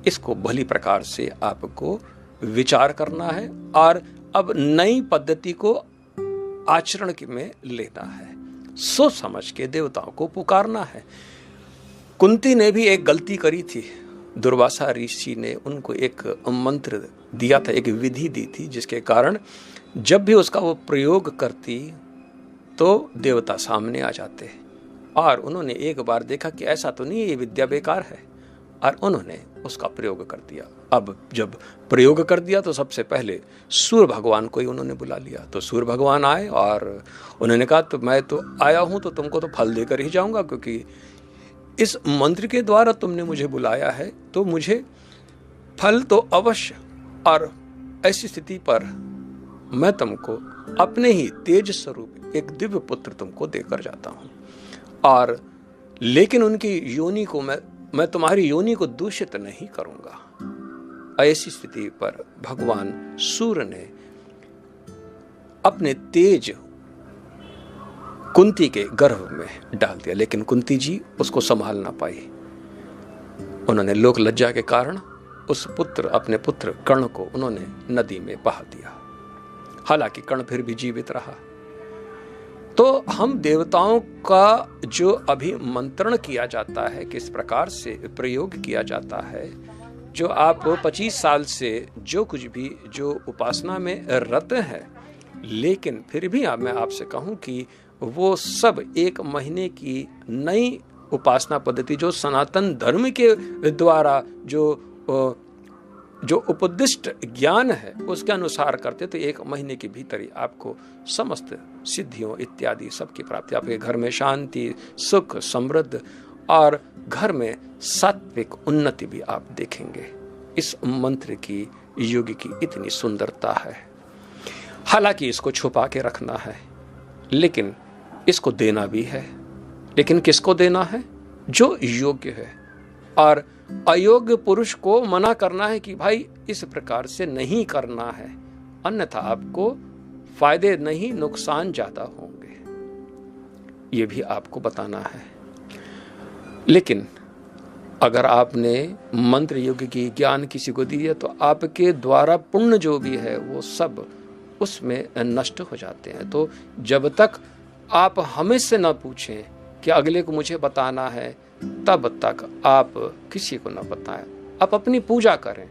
इसको भली प्रकार से आपको विचार करना है और अब नई पद्धति को आचरण में लेना है। सोच समझ के देवताओं को पुकारना है। कुंती ने भी एक गलती करी थी। दुर्वासा ऋषि ने उनको एक मंत्र दिया था, एक विधि दी थी, जिसके कारण जब भी उसका वो प्रयोग करती तो देवता सामने आ जाते। और उन्होंने एक बार देखा कि ऐसा तो नहीं, ये विद्या बेकार है, और उन्होंने उसका प्रयोग कर दिया। अब जब प्रयोग कर दिया तो सबसे पहले सूर्य भगवान को ही उन्होंने बुला लिया। तो सूर्य भगवान आए और उन्होंने कहा तो मैं तो आया हूं तो तुमको तो फल देकर ही जाऊंगा, क्योंकि इस मंत्र के द्वारा तुमने मुझे बुलाया है तो मुझे फल तो अवश्य, और ऐसी स्थिति पर मैं तुमको अपने ही तेज स्वरूप एक दिव्य पुत्र तुमको देकर जाता हूं, और लेकिन उनकी योनि को मैं तुम्हारी योनि को दूषित नहीं करूंगा। ऐसी स्थिति पर भगवान सूर्य ने अपने तेज कुंती के गर्भ में डाल दिया, लेकिन कुंती जी उसको संभाल ना पाई। उन्होंने लोक लज्जा के कारण उस अपने पुत्र कर्ण को उन्होंने नदी में बहा दिया। हालांकि कर्ण फिर भी जीवित रहा। तो हम देवताओं का जो अभिमंत्रण किया जाता है, किस प्रकार से प्रयोग किया जाता है, जो आप 25 साल से जो कुछ भी जो उपासना में रत है, लेकिन फिर भी मैं आपसे कहूं कि वो सब 1 महीने की नई उपासना पद्धति जो सनातन धर्म के द्वारा जो उपदिष्ट ज्ञान है उसके अनुसार करते, तो 1 महीने के भीतर ही आपको समस्त सिद्धियों इत्यादि सबकी प्राप्ति, आपके घर में शांति, सुख, समृद्ध और घर में सात्विक उन्नति भी आप देखेंगे। इस मंत्र की योग की इतनी सुंदरता है। हालांकि इसको छुपा के रखना है, लेकिन इसको देना भी है। लेकिन किसको देना है? जो योग्य है, और अयोग्य पुरुष को मना करना है कि भाई इस प्रकार से नहीं करना है, अन्यथा आपको फायदे नहीं नुकसान ज्यादा होंगे, ये भी आपको बताना है। लेकिन अगर आपने मंत्र योग की ज्ञान किसी को दी है तो आपके द्वारा पुण्य जो भी है वो सब उसमें नष्ट हो जाते हैं। तो जब तक आप हमें से न पूछें कि अगले को मुझे बताना है, तब तक आप किसी को न बताएं। आप अपनी पूजा करें,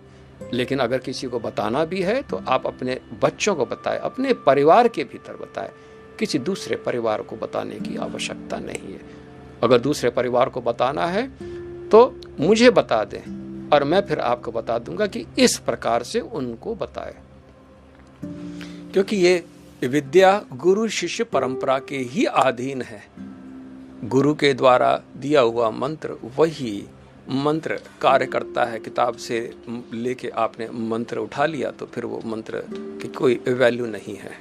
लेकिन अगर किसी को बताना भी है तो आप अपने बच्चों को बताएं, अपने परिवार के भीतर बताएं। किसी दूसरे परिवार को बताने की आवश्यकता नहीं है। अगर दूसरे परिवार को बताना है तो मुझे बता दें और मैं फिर आपको बता दूंगा कि इस प्रकार से उनको बताएं, क्योंकि ये विद्या गुरु शिष्य परंपरा के ही अधीन है। गुरु के द्वारा दिया हुआ मंत्र वही मंत्र कार्य करता है। किताब से लेके आपने मंत्र उठा लिया तो फिर वो मंत्र की कोई वैल्यू नहीं है।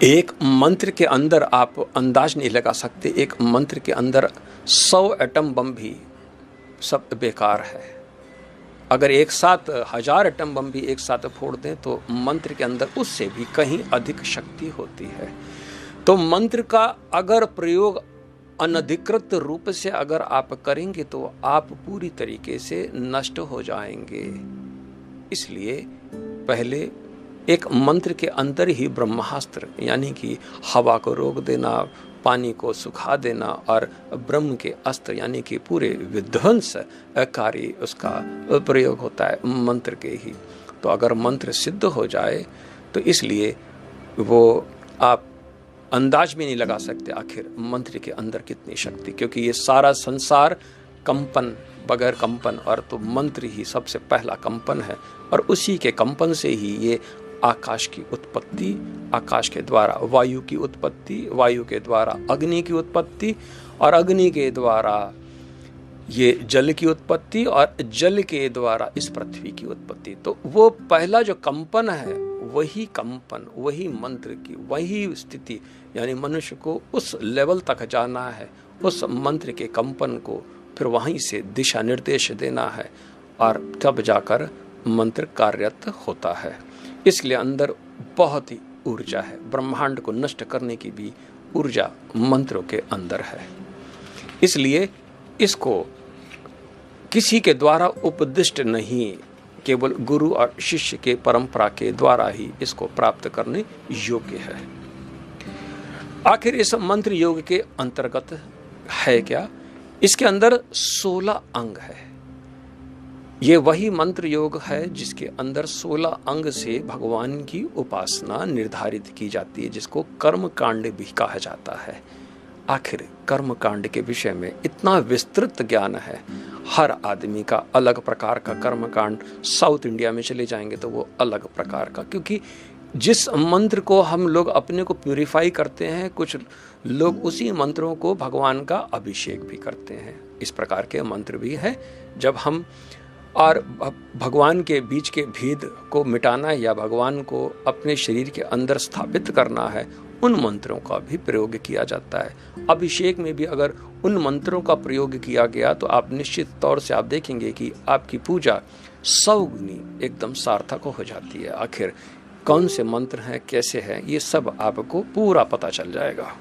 एक मंत्र के अंदर आप अंदाज नहीं लगा सकते, एक मंत्र के अंदर 100 एटम बम भी सब बेकार है। अगर एक साथ 1000 एटम बम भी एक साथ फोड़ दें तो मंत्र के अंदर उससे भी कहीं अधिक शक्ति होती है। तो मंत्र का अगर प्रयोग अनधिकृत रूप से अगर आप करेंगे तो आप पूरी तरीके से नष्ट हो जाएंगे। इसलिए पहले एक मंत्र के अंदर ही ब्रह्मास्त्र यानी कि हवा को रोक देना, पानी को सुखा देना और ब्रह्म के अस्त्र यानी कि पूरे विध्वंसकारी उसका प्रयोग होता है मंत्र के ही। तो अगर मंत्र सिद्ध हो जाए तो इसलिए वो आप अंदाज भी नहीं लगा सकते आखिर मंत्र के अंदर कितनी शक्ति, क्योंकि ये सारा संसार कंपन बगैर कंपन, और तो मंत्र ही सबसे पहला कंपन है और उसी के कंपन से ही ये आकाश की उत्पत्ति, आकाश के द्वारा वायु की उत्पत्ति, वायु के द्वारा अग्नि की उत्पत्ति और अग्नि के द्वारा ये जल की उत्पत्ति और जल के द्वारा इस पृथ्वी की उत्पत्ति। तो वो पहला जो कंपन है वही कंपन, वही मंत्र की वही स्थिति, यानी मनुष्य को उस लेवल तक जाना है, उस मंत्र के कंपन को फिर वहीं से दिशा निर्देश देना है और तब जाकर मंत्र कार्यरत होता है। इसलिए अंदर बहुत ही ऊर्जा है, ब्रह्मांड को नष्ट करने की भी ऊर्जा मंत्रों के अंदर है। इसलिए इसको किसी के द्वारा उपदिष्ट नहीं, केवल गुरु और शिष्य के परंपरा के द्वारा ही इसको प्राप्त करने योग्य है। आखिर इस मंत्र योग के अंतर्गत है क्या? इसके अंदर 16 अंग है। ये वही मंत्र योग है जिसके अंदर 16 अंग से भगवान की उपासना निर्धारित की जाती है, जिसको कर्म कांड भी कहा जाता है। आखिर कर्म कांड के विषय में इतना विस्तृत ज्ञान है, हर आदमी का अलग प्रकार का कर्म कांड। साउथ इंडिया में चले जाएंगे तो वो अलग प्रकार का, क्योंकि जिस मंत्र को हम लोग अपने को प्यूरिफाई करते हैं, कुछ लोग उसी मंत्रों को भगवान का अभिषेक भी करते हैं। इस प्रकार के मंत्र भी है। जब हम और भगवान के बीच के भेद को मिटाना या भगवान को अपने शरीर के अंदर स्थापित करना है, उन मंत्रों का भी प्रयोग किया जाता है। अभिषेक में भी अगर उन मंत्रों का प्रयोग किया गया तो आप निश्चित तौर से आप देखेंगे कि आपकी पूजा 100 गुनी एकदम सार्थक हो जाती है। आखिर कौन से मंत्र हैं, कैसे हैं, ये सब आपको पूरा पता चल जाएगा।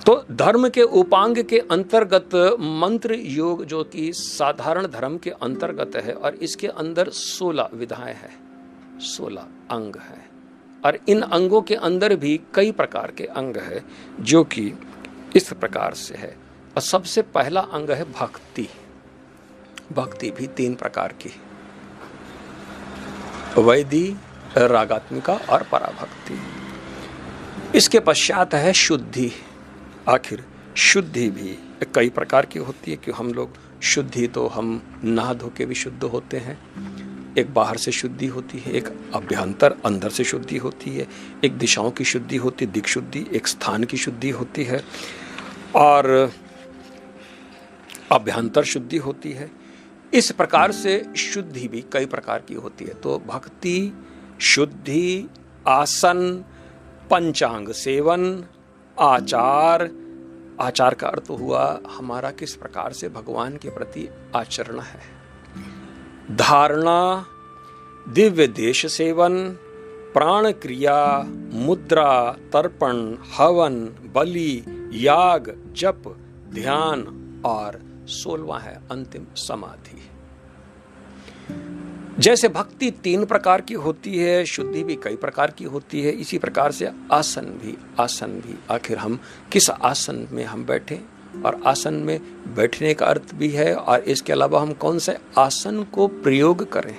तो धर्म के उपांग के अंतर्गत मंत्र योग जो कि साधारण धर्म के अंतर्गत है, और इसके अंदर 16 विधाएं हैं, 16 अंग हैं, और इन अंगों के अंदर भी कई प्रकार के अंग है जो कि इस प्रकार से है। और सबसे पहला अंग है भक्ति। भक्ति भी 3 प्रकार की, वैदी, रागात्मिका और पराभक्ति। इसके पश्चात है शुद्धि। आखिर शुद्धि भी कई प्रकार की होती है कि हम लोग शुद्धि तो हम नहा धो के भी शुद्ध होते हैं। एक बाहर से शुद्धि होती है, एक अभ्यंतर अंदर से शुद्धि होती है, एक दिशाओं की शुद्धि होती है, दिक शुद्धि, एक स्थान की शुद्धि होती है, और अभ्यंतर शुद्धि होती है। इस प्रकार से शुद्धि भी कई प्रकार की होती है। तो भक्ति, शुद्धि, आसन, पंचांग सेवन, आचार। आचार का अर्थ हुआ हमारा किस प्रकार से भगवान के प्रति आचरण है। धारणा, दिव्य देश सेवन, प्राण क्रिया, मुद्रा, तर्पण, हवन, बलि, याग, जप, ध्यान, और 16वां है अंतिम समाधि। जैसे भक्ति 3 प्रकार की होती है, शुद्धि भी कई प्रकार की होती है, इसी प्रकार से आसन भी। आखिर हम किस आसन में हम बैठे, और आसन में बैठने का अर्थ भी है, और इसके अलावा हम कौन से आसन को प्रयोग करें,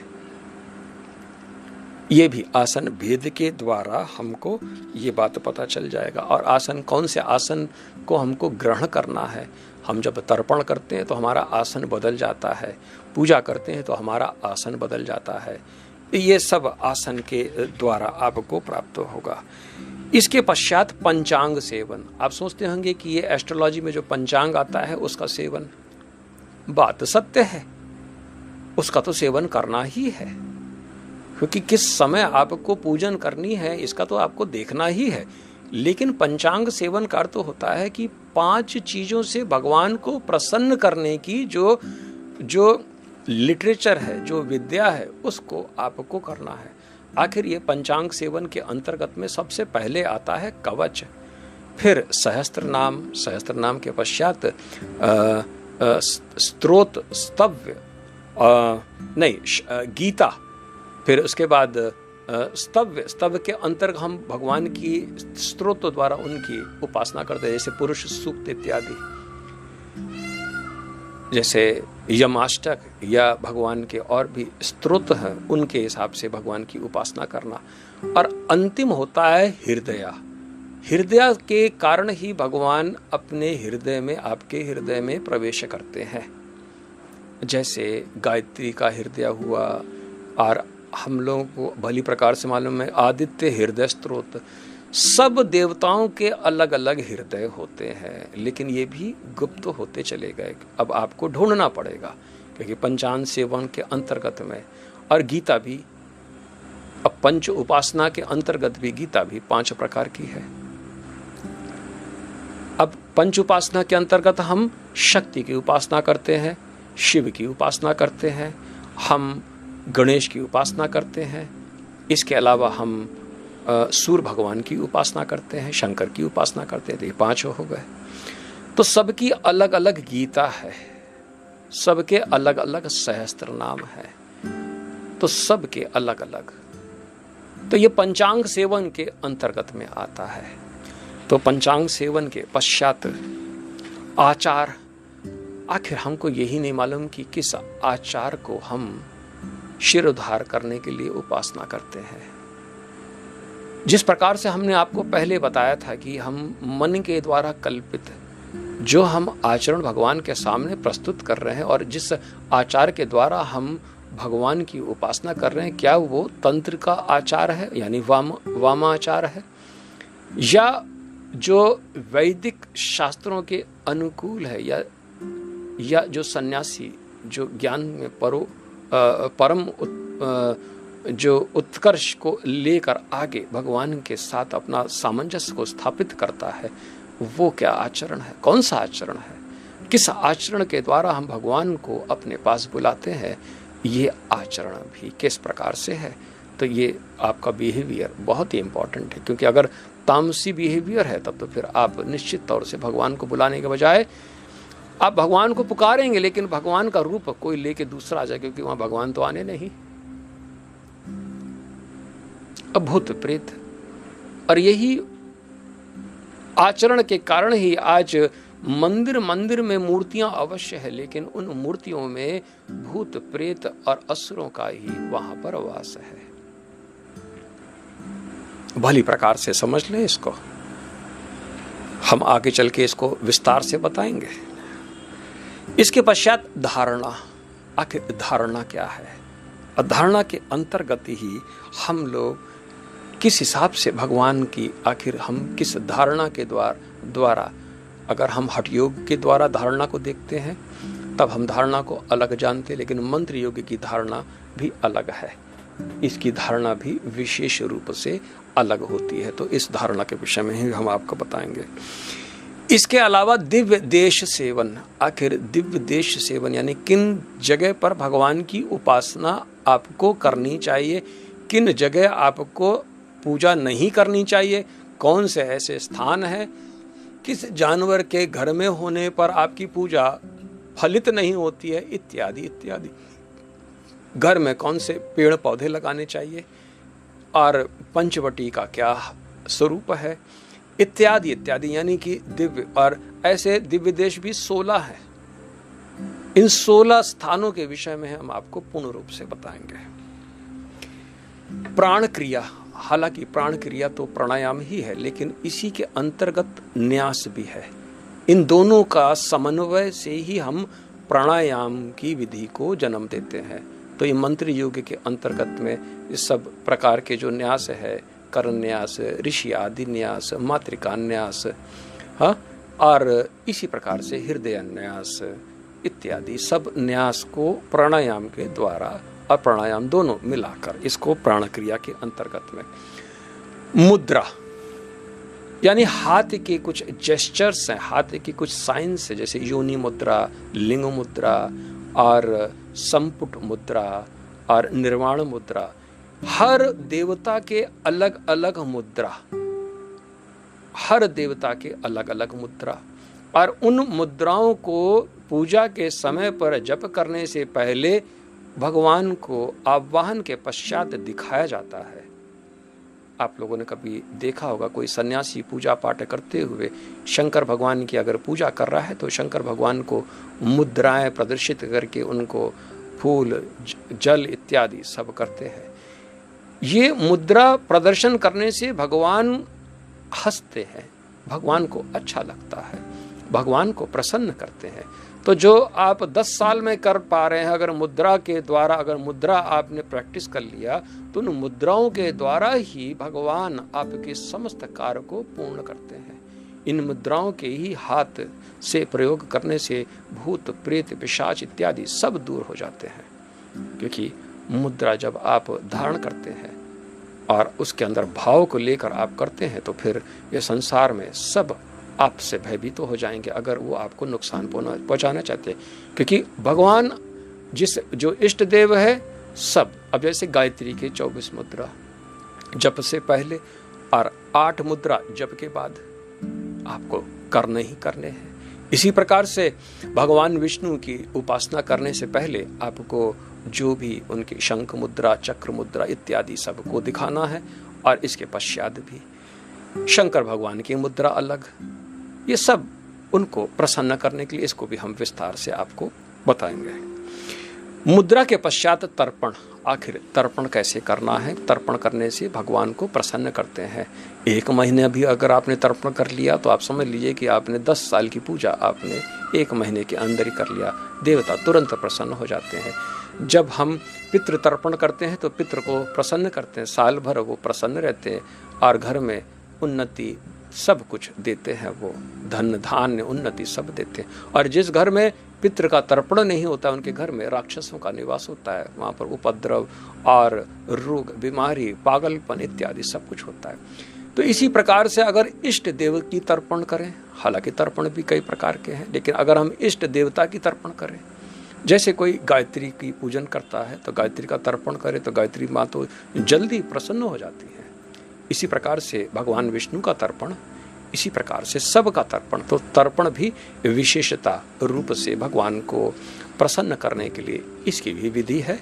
ये भी आसन भेद के द्वारा हमको ये बात पता चल जाएगा। और आसन, कौन से आसन को हमको ग्रहण करना है। हम जब तर्पण करते हैं तो हमारा आसन बदल जाता है, पूजा करते हैं तो हमारा आसन बदल जाता है। ये सब आसन के द्वारा आपको प्राप्त होगा। इसके पश्चात पंचांग सेवन। आप सोचते होंगे कि ये एस्ट्रोलॉजी में जो पंचांग आता है उसका सेवन, बात सत्य है, उसका तो सेवन करना ही है, क्योंकि किस समय आपको पूजन करनी है इसका तो आपको देखना ही है। लेकिन पंचांग सेवन का अर्थ होता है कि 5 चीजों से भगवान को प्रसन्न करने की जो लिटरेचर है, जो विद्या है, उसको आपको करना है। आखिर ये पंचांग सेवन के अंतर्गत में सबसे पहले आता है कवच, फिर सहस्त्र नाम के पश्चात स्तोत्र, स्तव्य, गीता, फिर उसके बाद स्तव्य के अंतर्गत हम भगवान की स्तोत्र द्वारा उनकी उपासना करते हैं, जैसे पुरुष सूक्त इत्यादि, जैसे यमाष्टक या भगवान के और भी स्तोत्र हैं, उनके हिसाब से भगवान की उपासना करना। और अंतिम होता है हृदय के कारण ही भगवान अपने हृदय में, आपके हृदय में प्रवेश करते हैं। जैसे गायत्री का हृदय हुआ, और हम लोगों को भली प्रकार से मालूम है आदित्य हृदय स्तोत्र। सब देवताओं के अलग अलग हृदय होते हैं, लेकिन ये भी गुप्त होते चले गए। अब आपको ढूंढना पड़ेगा, क्योंकि पंचांग सेवन के अंतर्गत में, और गीता भी, अब पंच उपासना के अंतर्गत भी गीता भी 5 प्रकार की है। अब पंच उपासना के अंतर्गत हम शक्ति की उपासना करते हैं, शिव की उपासना करते हैं, हम गणेश की उपासना करते हैं, इसके अलावा हम सूर्य भगवान की उपासना करते हैं, शंकर की उपासना करते हैं। तो ये 5 हो गए। तो सबकी अलग अलग गीता है, सबके अलग अलग सहस्त्र नाम है, तो सबके अलग अलग, तो ये पंचांग सेवन के अंतर्गत में आता है। तो पंचांग सेवन के पश्चात आचार। आखिर हमको यही नहीं मालूम कि किस आचार को हम शिरोधार करने के लिए उपासना करते हैं। जिस प्रकार से हमने आपको पहले बताया था कि हम मन के द्वारा कल्पित जो हम आचरण भगवान के सामने प्रस्तुत कर रहे हैं और जिस आचार के द्वारा हम भगवान की उपासना कर रहे हैं, क्या वो तंत्र का आचार है यानी वामाचार है, या जो वैदिक शास्त्रों के अनुकूल है, या जो सन्यासी जो ज्ञान में परम जो उत्कर्ष को लेकर आगे भगवान के साथ अपना सामंजस्य को स्थापित करता है, वो क्या आचरण है, कौन सा आचरण है, किस आचरण के द्वारा हम भगवान को अपने पास बुलाते हैं, ये आचरण भी किस प्रकार से है। तो ये आपका बिहेवियर बहुत ही इंपॉर्टेंट है, क्योंकि अगर तामसी बिहेवियर है तब तो फिर आप निश्चित तौर से भगवान को बुलाने के बजाय आप भगवान को पुकारेंगे, लेकिन भगवान का रूप कोई लेके दूसरा आ जाए, क्योंकि वहां भगवान तो आने नहीं, भूत प्रेत। और यही आचरण के कारण ही आज मंदिर में मूर्तियां अवश्य है, लेकिन उन मूर्तियों में भूत प्रेत और असुरों का ही वहां पर वास है। भली प्रकार से समझ ले इसको, हम आगे चल के इसको विस्तार से बताएंगे। इसके पश्चात धारणा, आखिर धारणा क्या है, और धारणा के अंतर्गत ही हम लोग किस हिसाब से भगवान की, आखिर हम किस धारणा के द्वारा अगर हम हठ योग के द्वारा धारणा को देखते हैं तब हम धारणा को अलग जानते, लेकिन मंत्र योग की धारणा भी अलग है, इसकी धारणा भी विशेष रूप से अलग होती है। तो इस धारणा के विषय में ही हम आपको बताएंगे। इसके अलावा दिव्य देश सेवन, आखिर दिव्य देश सेवन यानी किन जगह पर भगवान की उपासना आपको करनी चाहिए, किन जगह आपको पूजा नहीं करनी चाहिए, कौन से ऐसे स्थान हैं, किस जानवर के घर में होने पर आपकी पूजा फलित नहीं होती है, इत्यादि इत्यादि। घर में कौन से पेड़ पौधे लगाने चाहिए और पंचवटी का क्या स्वरूप है, इत्यादि इत्यादि। यानी कि दिव्य, और ऐसे दिव्य देश भी 16 है। इन 16 स्थानों के विषय में हम आपको पूर्ण रूप से बताएंगे। प्राण क्रिया, हालांकि प्राण क्रिया तो प्राणायाम ही है, लेकिन इसी के अंतर्गत न्यास भी है। इन दोनों का समन्वय से ही हम प्राणायाम की विधि को जन्म देते हैं। तो ये मंत्र योग के अंतर्गत में इस सब प्रकार के जो न्यास है, कर्ण न्यास, ऋषि आदि न्यास, मातृका न्यास, हाँ, और इसी प्रकार से हृदय न्यास इत्यादि सब न्यास को प्राणायाम के द्वारा और प्राणायाम दोनों मिलाकर इसको प्राण क्रिया के अंतर्गत में। मुद्रा यानी हाथ के कुछ जेस्चर्स हैं, हाथ की कुछ साइंस है, जैसे योनि मुद्रा, लिंग मुद्रा और संपुट मुद्रा और निर्वाण मुद्रा। हर देवता के अलग अलग मुद्रा, हर देवता के अलग अलग मुद्रा, और उन मुद्राओं को पूजा के समय पर जप करने से पहले भगवान को आवाहन के पश्चात दिखाया जाता है। आप लोगों ने कभी देखा होगा कोई सन्यासी पूजा पाठ करते हुए शंकर भगवान की अगर पूजा कर रहा है तो शंकर भगवान को मुद्राएं प्रदर्शित करके उनको फूल, जल इत्यादि सब करते हैं। ये मुद्रा प्रदर्शन करने से भगवान हंसते हैं, भगवान को अच्छा लगता है, भगवान को प्रसन्न करते हैं। तो जो आप 10 साल में कर पा रहे हैं, अगर मुद्रा के द्वारा, अगर मुद्रा आपने प्रैक्टिस कर लिया तो उन मुद्राओं के द्वारा ही भगवान आपके समस्त कार्य को पूर्ण करते हैं। इन मुद्राओं के ही हाथ से प्रयोग करने से भूत प्रेत पिशाच इत्यादि सब दूर हो जाते हैं, क्योंकि मुद्रा जब आप धारण करते हैं और उसके अंदर भाव को लेकर आप करते हैं तो फिर ये संसार में सब आपसे भयभीत तो हो जाएंगे अगर वो आपको नुकसान पहुंचाना चाहते हैं। क्योंकि भगवान जो इष्ट देव है सब, अब जैसे गायत्री के 24 मुद्रा जप से पहले और 8 मुद्रा जप के बाद आपको करने ही करने हैं। इसी प्रकार से भगवान विष्णु की उपासना करने से पहले आपको जो भी उनकी शंख मुद्रा, चक्र मुद्रा इत्यादि सबको दिखाना है, और इसके पश्चात भी शंकर भगवान की मुद्रा अलग, ये सब उनको प्रसन्न करने के लिए इसको भी हम विस्तार से आपको बताएंगे। मुद्रा के पश्चात तर्पण। आखिर तर्पण कैसे करना है? तर्पण करने से भगवान को प्रसन्न करते हैं। 1 महीने भी अगर आपने तर्पण कर लिया तो आप समझ लीजिए कि आपने 10 साल की पूजा आपने 1 महीने के अंदर ही कर लिया। देवता तुरंत प्रसन्न हो जाते हैं। जब हम पितृ तर्पण करते हैं तो पितृ को प्रसन्न करते हैं, साल भर वो प्रसन्न रहते हैं और घर में उन्नति सब कुछ देते हैं। वो धन धान्य उन्नति सब देते हैं। और जिस घर में पितृ का तर्पण नहीं होता उनके घर में राक्षसों का निवास होता है। वहाँ पर उपद्रव और रोग, बीमारी, पागलपन इत्यादि सब कुछ होता है। तो इसी प्रकार से अगर इष्ट देव की तर्पण करें, हालांकि तर्पण भी कई प्रकार के हैं, लेकिन अगर हम इष्ट देवता की तर्पण करें, जैसे कोई गायत्री की पूजन करता है तो गायत्री का तर्पण करे तो गायत्री माँ तो जल्दी प्रसन्न हो जाती है। इसी प्रकार से भगवान विष्णु का तर्पण, इसी प्रकार से सब का तर्पण। तो तर्पण भी विशेषता रूप से भगवान को प्रसन्न करने के लिए इसकी भी विधि है।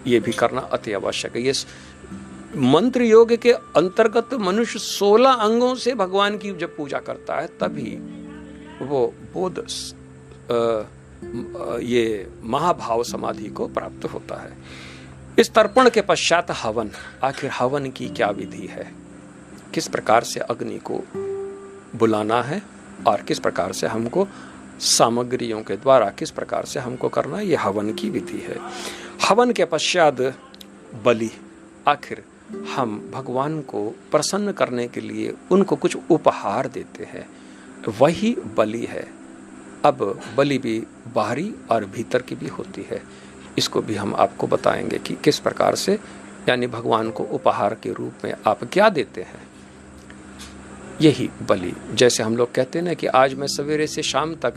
ये भी करना अति आवश्यक है। ये मंत्र योग के अंतर्गत मनुष्य 16 अंगों से भगवान की जब पूजा करता है तभी वो बोध ये महाभाव समाधि को प्राप्त होता है। इस तर्पण के पश्चात हवन। आखिर हवन की क्या विधि है? किस प्रकार से अग्नि को बुलाना है और किस प्रकार से हमको सामग्रियों के द्वारा किस प्रकार से हमको करना है, ये हवन की विधि है। हवन के पश्चात बलि। आखिर हम भगवान को प्रसन्न करने के लिए उनको कुछ उपहार देते हैं, वही बलि है। अब बलि भी बाहरी और भीतर की भी होती है। इसको भी हम आपको बताएंगे कि किस प्रकार से, यानी भगवान को उपहार के रूप में आप क्या देते हैं, यही बलि। जैसे हम लोग कहते हैं ना कि आज मैं सवेरे से शाम तक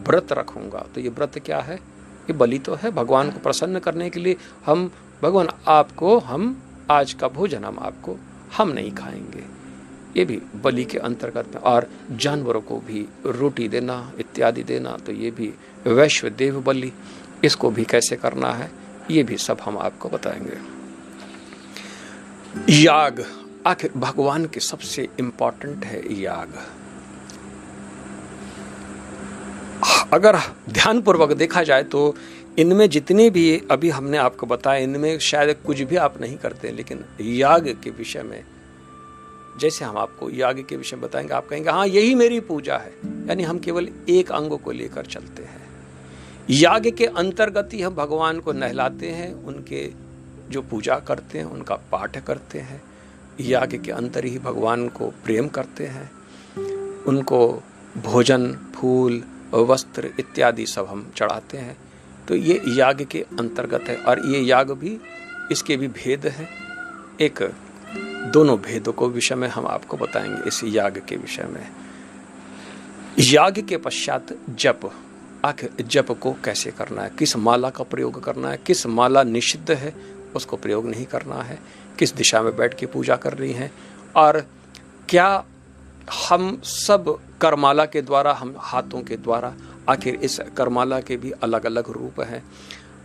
व्रत रखूंगा, तो ये व्रत क्या है? ये बलि तो है। भगवान को प्रसन्न करने के लिए हम भगवान आपको, हम आज का भोजन हम नहीं खाएंगे, ये भी बलि के अंतर्गत में। और जानवरों को भी रोटी देना इत्यादि देना, तो ये भी वैश्व देव बलि। इसको भी कैसे करना है ये भी सब हम आपको बताएंगे। याग। आखिर भगवान के सबसे इंपॉर्टेंट है याग। अगर ध्यानपूर्वक देखा जाए तो इनमें जितने भी अभी हमने आपको बताया, इनमें शायद कुछ भी आप नहीं करते, लेकिन याग के विषय में जैसे हम आपको याग के विषय में बताएंगे, आप कहेंगे हाँ यही मेरी पूजा है। यानी हम केवल एक अंग को लेकर चलते हैं। याग के अंतर्गत ही हम भगवान को नहलाते हैं, उनके जो पूजा करते हैं उनका पाठ करते हैं। याग के अंतर ही भगवान को प्रेम करते हैं, उनको भोजन, फूल, वस्त्र इत्यादि सब हम चढ़ाते हैं। तो ये याग के अंतर्गत है। और ये याग भी, इसके भी भेद हैं। एक दोनों भेदों को विषय में हम आपको बताएंगे इस याग के विषय में। याग के पश्चात जप। आखिर जप को कैसे करना है, किस माला का प्रयोग करना है, किस माला निषिद्ध है उसको प्रयोग नहीं करना है, किस दिशा में बैठ के पूजा कर रही हैं, और क्या हम सब करमाला के द्वारा, हम हाथों के द्वारा, आखिर इस करमाला के भी अलग अलग रूप हैं।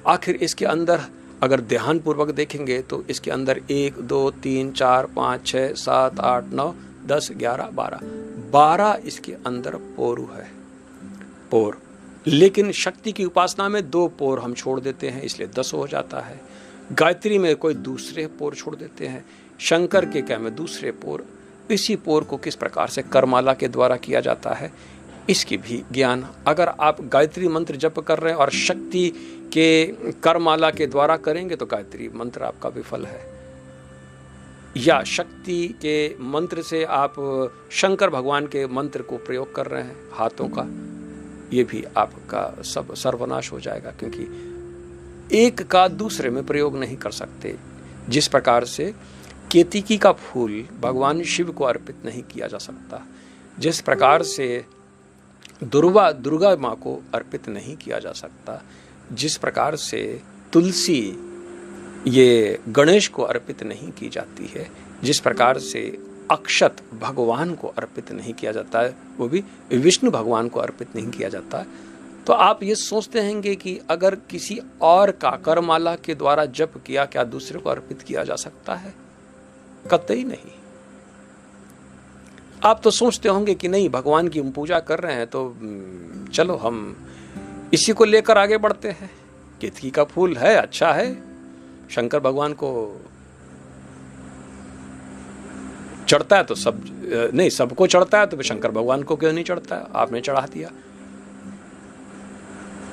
आखिर इसके अंदर अगर ध्यान पूर्वक देखेंगे तो इसके अंदर 1 2 3 4 5 6 7 8 9 10 11 12 इसके अंदर पोरु है, पोर। लेकिन शक्ति की उपासना में 2 पोर हम छोड़ देते हैं, इसलिए 10 हो जाता है। गायत्री में कोई दूसरे पोर छोड़ देते हैं, शंकर के क्या में दूसरे पोर। इसी पोर को किस प्रकार से करमाला के द्वारा किया जाता है इसकी भी ज्ञान, अगर आप गायत्री मंत्र जप कर रहे हैं और शक्ति के करमाला के द्वारा करेंगे तो गायत्री मंत्र आपका विफल है। या शक्ति के मंत्र से आप शंकर भगवान के मंत्र को प्रयोग कर रहे हैं हाथों का, ये भी आपका सब सर्वनाश हो जाएगा, क्योंकि एक का दूसरे में प्रयोग नहीं कर सकते। जिस प्रकार से केतकी का फूल भगवान शिव को अर्पित नहीं किया जा सकता, जिस प्रकार से दुर्गा माँ को अर्पित नहीं किया जा सकता, जिस प्रकार से तुलसी ये गणेश को अर्पित नहीं की जाती है, जिस प्रकार से अक्षत भगवान को अर्पित नहीं किया जाता है, वो भी विष्णु भगवान को अर्पित नहीं किया जाता। तो आप ये सोचते हैंगे कि अगर किसी और का करमाला के द्वारा जप किया, क्या दूसरे को अर्पित किया जा सकता है? कतई नहीं। आप तो सोचते होंगे कि नहीं, भगवान की हम पूजा कर रहे हैं तो चलो हम इसी को लेकर आगे बढ़ते हैं। केतकी का फूल है, अच्छा है, शंकर भगवान को चढ़ता है तो सब नहीं, सबको चढ़ता है तो शंकर भगवान को क्यों नहीं चढ़ता है? आपने चढ़ा दिया।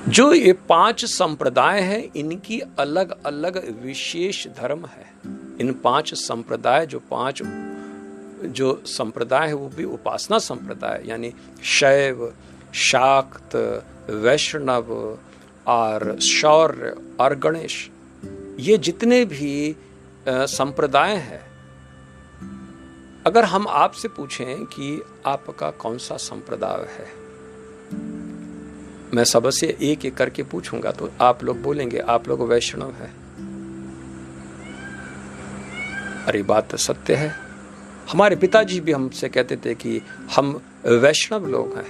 जो ये 5 संप्रदाय हैं, इनकी अलग अलग विशेष धर्म है। इन 5 संप्रदाय, जो 5 जो संप्रदाय है वो भी उपासना संप्रदाय, यानी शैव, शाक्त, वैष्णव और शौर्य और गणेश, ये जितने भी संप्रदाय हैं, अगर हम आपसे पूछें कि आपका कौन सा संप्रदाय है, मैं सबसे एक एक करके पूछूंगा तो आप लोग बोलेंगे आप लोग वैष्णव हैं। अरे बात तो सत्य है। हमारे पिताजी भी हमसे कहते थे कि हम वैष्णव लोग हैं।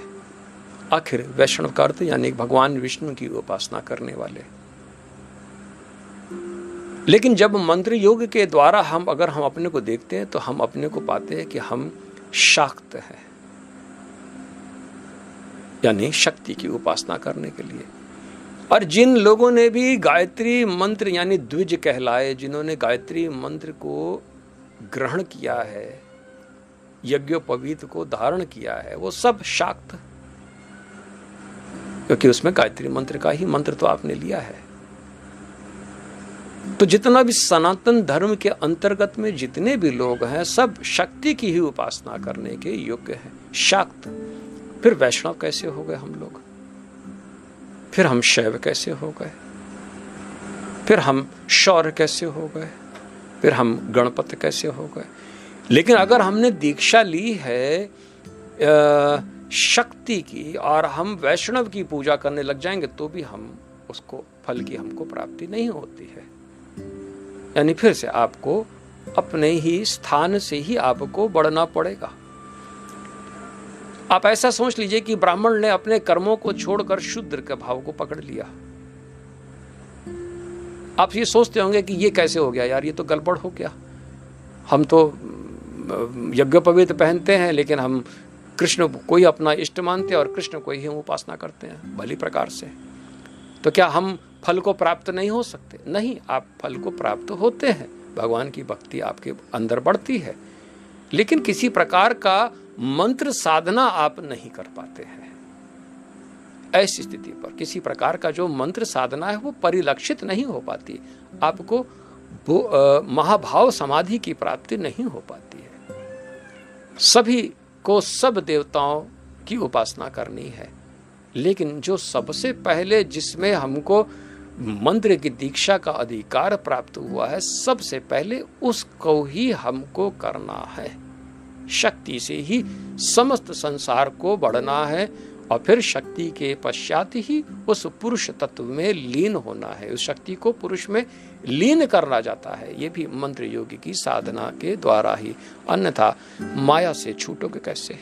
आखिर वैष्णव का अर्थ यानी भगवान विष्णु की उपासना करने वाले। लेकिन जब मंत्र योग के द्वारा अगर हम अपने को देखते हैं तो हम अपने को पाते हैं कि हम शाक्त हैं, यानी शक्ति की उपासना करने के लिए। और जिन लोगों ने भी गायत्री मंत्र यानी द्विज कहलाए, जिन्होंने गायत्री मंत्र को ग्रहण किया है, यज्ञोपवीत को धारण किया है, वो सब शाक्त, क्योंकि उसमें गायत्री मंत्र का ही मंत्र तो आपने लिया है। तो जितना भी सनातन धर्म के अंतर्गत में जितने भी लोग हैं, सब शक्ति की ही उपासना करने के योग्य हैं, शाक्त। फिर वैष्णव कैसे हो गए हम लोग? फिर हम शैव कैसे हो गए? फिर हम शौर्य कैसे हो गए? फिर हम गणपति कैसे हो गए? लेकिन अगर हमने दीक्षा ली है शक्ति की और हम वैष्णव की पूजा करने लग जाएंगे तो भी हम उसको फल की हमको प्राप्ति नहीं होती है। यानी फिर से आपको अपने ही स्थान से ही आपको बढ़ना पड़ेगा। आप ऐसा सोच लीजिए कि ब्राह्मण ने अपने कर्मों को छोड़कर शूद्र के भाव को पकड़ लिया। आप ये सोचते होंगे कि ये कैसे हो गया यार, ये तो गड़बड़ हो गया। हम तो यज्ञोपवीत पहनते हैं लेकिन हम कृष्ण को ही अपना इष्ट मानते हैं और कृष्ण को ही हम उपासना करते हैं भली प्रकार से। तो क्या हम फल को प्राप्त नहीं हो सकते? नहीं, आप फल को प्राप्त होते हैं। भगवान की भक्ति आपके अंदर बढ़ती है, लेकिन किसी प्रकार का मंत्र साधना आप नहीं कर पाते हैं। ऐसी स्थिति पर किसी प्रकार का जो मंत्र साधना है वो परिलक्षित नहीं हो पाती, आपको महाभाव समाधि की प्राप्ति नहीं हो पाती है। सभी को सब देवताओं की उपासना करनी है, लेकिन जो सबसे पहले जिसमें हमको मंत्र की दीक्षा का अधिकार प्राप्त हुआ है, सबसे पहले उसको ही हमको करना है। शक्ति से ही समस्त संसार को बढ़ना है और फिर शक्ति के पश्चात ही उस पुरुष तत्व में लीन होना है। उस शक्ति को पुरुष में लीन करना जाता है। ये भी मंत्र योग की साधना के द्वारा ही, अन्यथा माया से छूटोगे कैसे?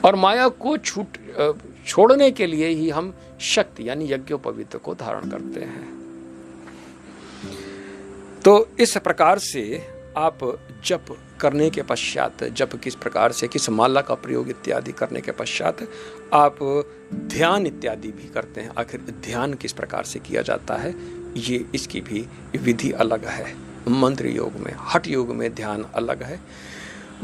और माया को छोड़ने के लिए ही हम शक्ति यानी यज्ञोपवीत को धारण करते हैं। तो इस प्रकार से आप जप करने के पश्चात, जप किस प्रकार से, किस माला का प्रयोग इत्यादि करने के पश्चात आप ध्यान इत्यादि भी करते हैं। आखिर ध्यान किस प्रकार से किया जाता है, ये इसकी भी विधि अलग है। मंत्र योग में, हठ योग में ध्यान अलग है।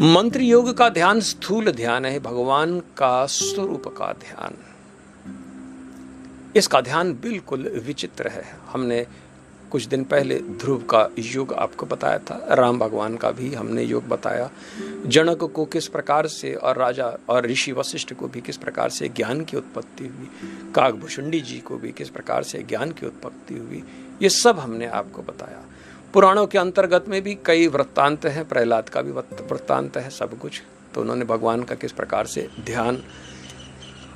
मंत्र योग का ध्यान स्थूल ध्यान है, भगवान का स्वरूप का ध्यान। इसका ध्यान बिल्कुल विचित्र है। हमने कुछ दिन पहले ध्रुव का योग आपको बताया था, राम भगवान का भी हमने योग बताया, जनक को किस प्रकार से और राजा और ऋषि वशिष्ठ को भी किस प्रकार से ज्ञान की उत्पत्ति हुई, काकभूषुंडी जी को भी किस प्रकार से ज्ञान की उत्पत्ति हुई, ये सब हमने आपको बताया। पुराणों के अंतर्गत में भी कई वृत्तांत हैं, प्रहलाद का भी वृत्तांत है, सब कुछ। तो उन्होंने भगवान का किस प्रकार से ध्यान,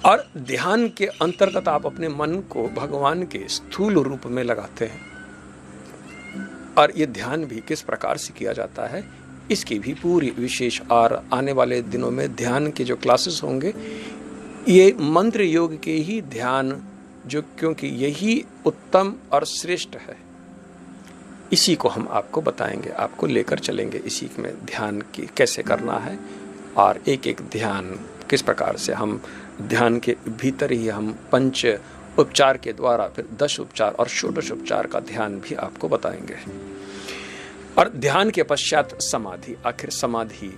और ध्यान के अंतर्गत आप अपने मन को भगवान के स्थूल रूप में लगाते हैं। और ये ध्यान भी किस प्रकार से किया जाता है, इसकी भी पूरी विशेष, और आने वाले दिनों में ध्यान के जो क्लासेस होंगे, ये मंत्र योग के ही ध्यान, जो क्योंकि यही उत्तम और श्रेष्ठ है, इसी को हम आपको बताएंगे, आपको लेकर चलेंगे। इसी में ध्यान की कैसे करना है, और एक एक ध्यान किस प्रकार से हम ध्यान के भीतर ही हम पंच उपचार के द्वारा फिर 10 उपचार और षोडश उपचार का ध्यान भी आपको बताएंगे। और ध्यान के पश्चात समाधि, आखिर समाधि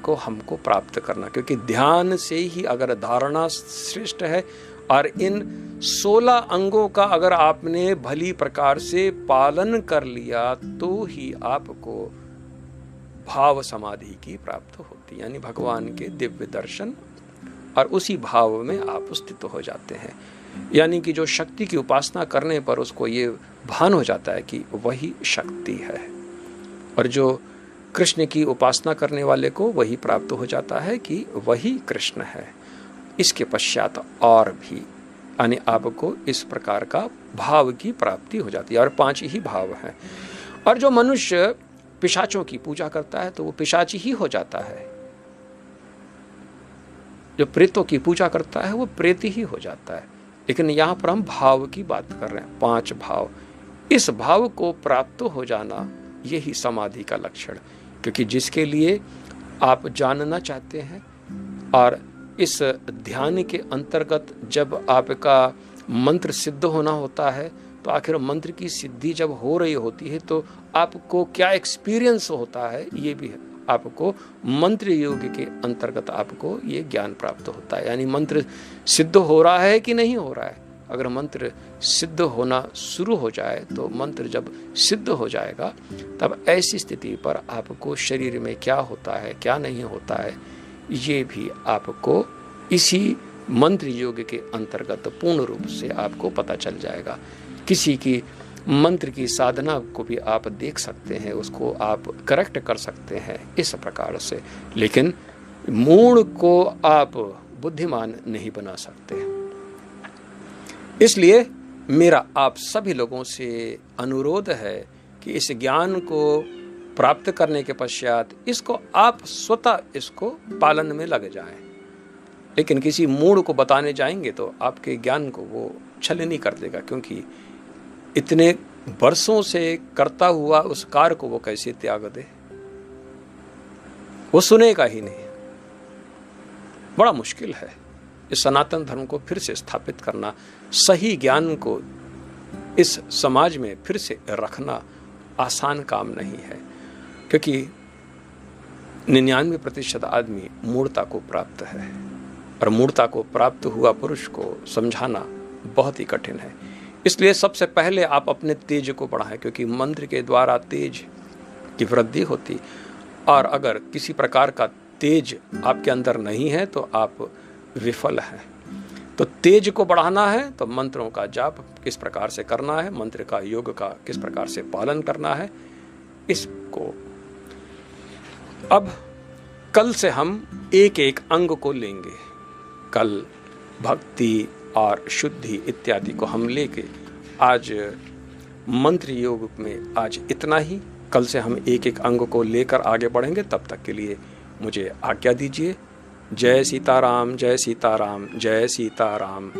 को हमको प्राप्त करना, क्योंकि ध्यान से ही अगर धारणा श्रेष्ठ है और इन 16 अंगों का अगर आपने भली प्रकार से पालन कर लिया तो ही आपको भाव समाधि की प्राप्त होती, यानी भगवान के दिव्य दर्शन, और उसी भाव में आप स्थित हो जाते हैं। यानी कि जो शक्ति की उपासना करने पर उसको ये भान हो जाता है कि वही शक्ति है, और जो कृष्ण की उपासना करने वाले को वही प्राप्त हो जाता है कि वही कृष्ण है। इसके पश्चात और भी यानी आपको इस प्रकार का भाव की प्राप्ति हो जाती है, और 5 ही भाव हैं। और जो मनुष्य पिशाचों की पूजा करता है तो वो पिशाची ही हो जाता है, जो प्रेतों की पूजा करता है वो प्रेती ही हो जाता है। लेकिन यहाँ पर हम भाव की बात कर रहे हैं, 5 भाव। इस भाव को प्राप्त हो जाना यही समाधि का लक्षण, क्योंकि जिसके लिए आप जानना चाहते हैं, और इस ध्यान के अंतर्गत जब आपका मंत्र सिद्ध होना होता है तो आखिर मंत्र की सिद्धि जब हो रही होती है तो आपको क्या एक्सपीरियंस होता है ये भी है। आपको मंत्र योग के अंतर्गत आपको ये ज्ञान प्राप्त होता है, यानी मंत्र सिद्ध हो रहा है कि नहीं हो रहा है। अगर मंत्र सिद्ध होना शुरू हो जाए तो मंत्र जब सिद्ध हो जाएगा तब ऐसी स्थिति पर आपको शरीर में क्या होता है क्या नहीं होता है ये भी आपको इसी मंत्र योग के अंतर्गत पूर्ण रूप से आपको पता चल जाएगा। किसी की मंत्र की साधना को भी आप देख सकते हैं, उसको आप करेक्ट कर सकते हैं इस प्रकार से, लेकिन मूड को आप बुद्धिमान नहीं बना सकते। इसलिए मेरा आप सभी लोगों से अनुरोध है कि इस ज्ञान को प्राप्त करने के पश्चात इसको आप स्वतः इसको पालन में लग जाएं। लेकिन किसी मूड को बताने जाएंगे तो आपके ज्ञान को वो छल नहीं कर देगा, क्योंकि इतने वर्षों से करता हुआ उस कार्य को वो कैसे त्याग दे, वो सुनेगा ही नहीं। बड़ा मुश्किल है इस सनातन धर्म को फिर से स्थापित करना, सही ज्ञान को इस समाज में फिर से रखना आसान काम नहीं है, क्योंकि 99% आदमी मूर्ता को प्राप्त है, और मूर्ता को प्राप्त हुआ पुरुष को समझाना बहुत ही कठिन है। इसलिए सबसे पहले आप अपने तेज को बढ़ाएं, क्योंकि मंत्र के द्वारा तेज की वृद्धि होती, और अगर किसी प्रकार का तेज आपके अंदर नहीं है तो आप विफल हैं। तो तेज को बढ़ाना है तो मंत्रों का जाप किस प्रकार से करना है, मंत्र का योग का किस प्रकार से पालन करना है, इसको अब कल से हम एक एक अंग को लेंगे। कल भक्ति और शुद्धि इत्यादि को हम लेके आज मंत्र योग में आज इतना ही। कल से हम एक एक अंग को लेकर आगे बढ़ेंगे। तब तक के लिए मुझे आज्ञा दीजिए। जय सीताराम, जय सीताराम, जय सीताराम।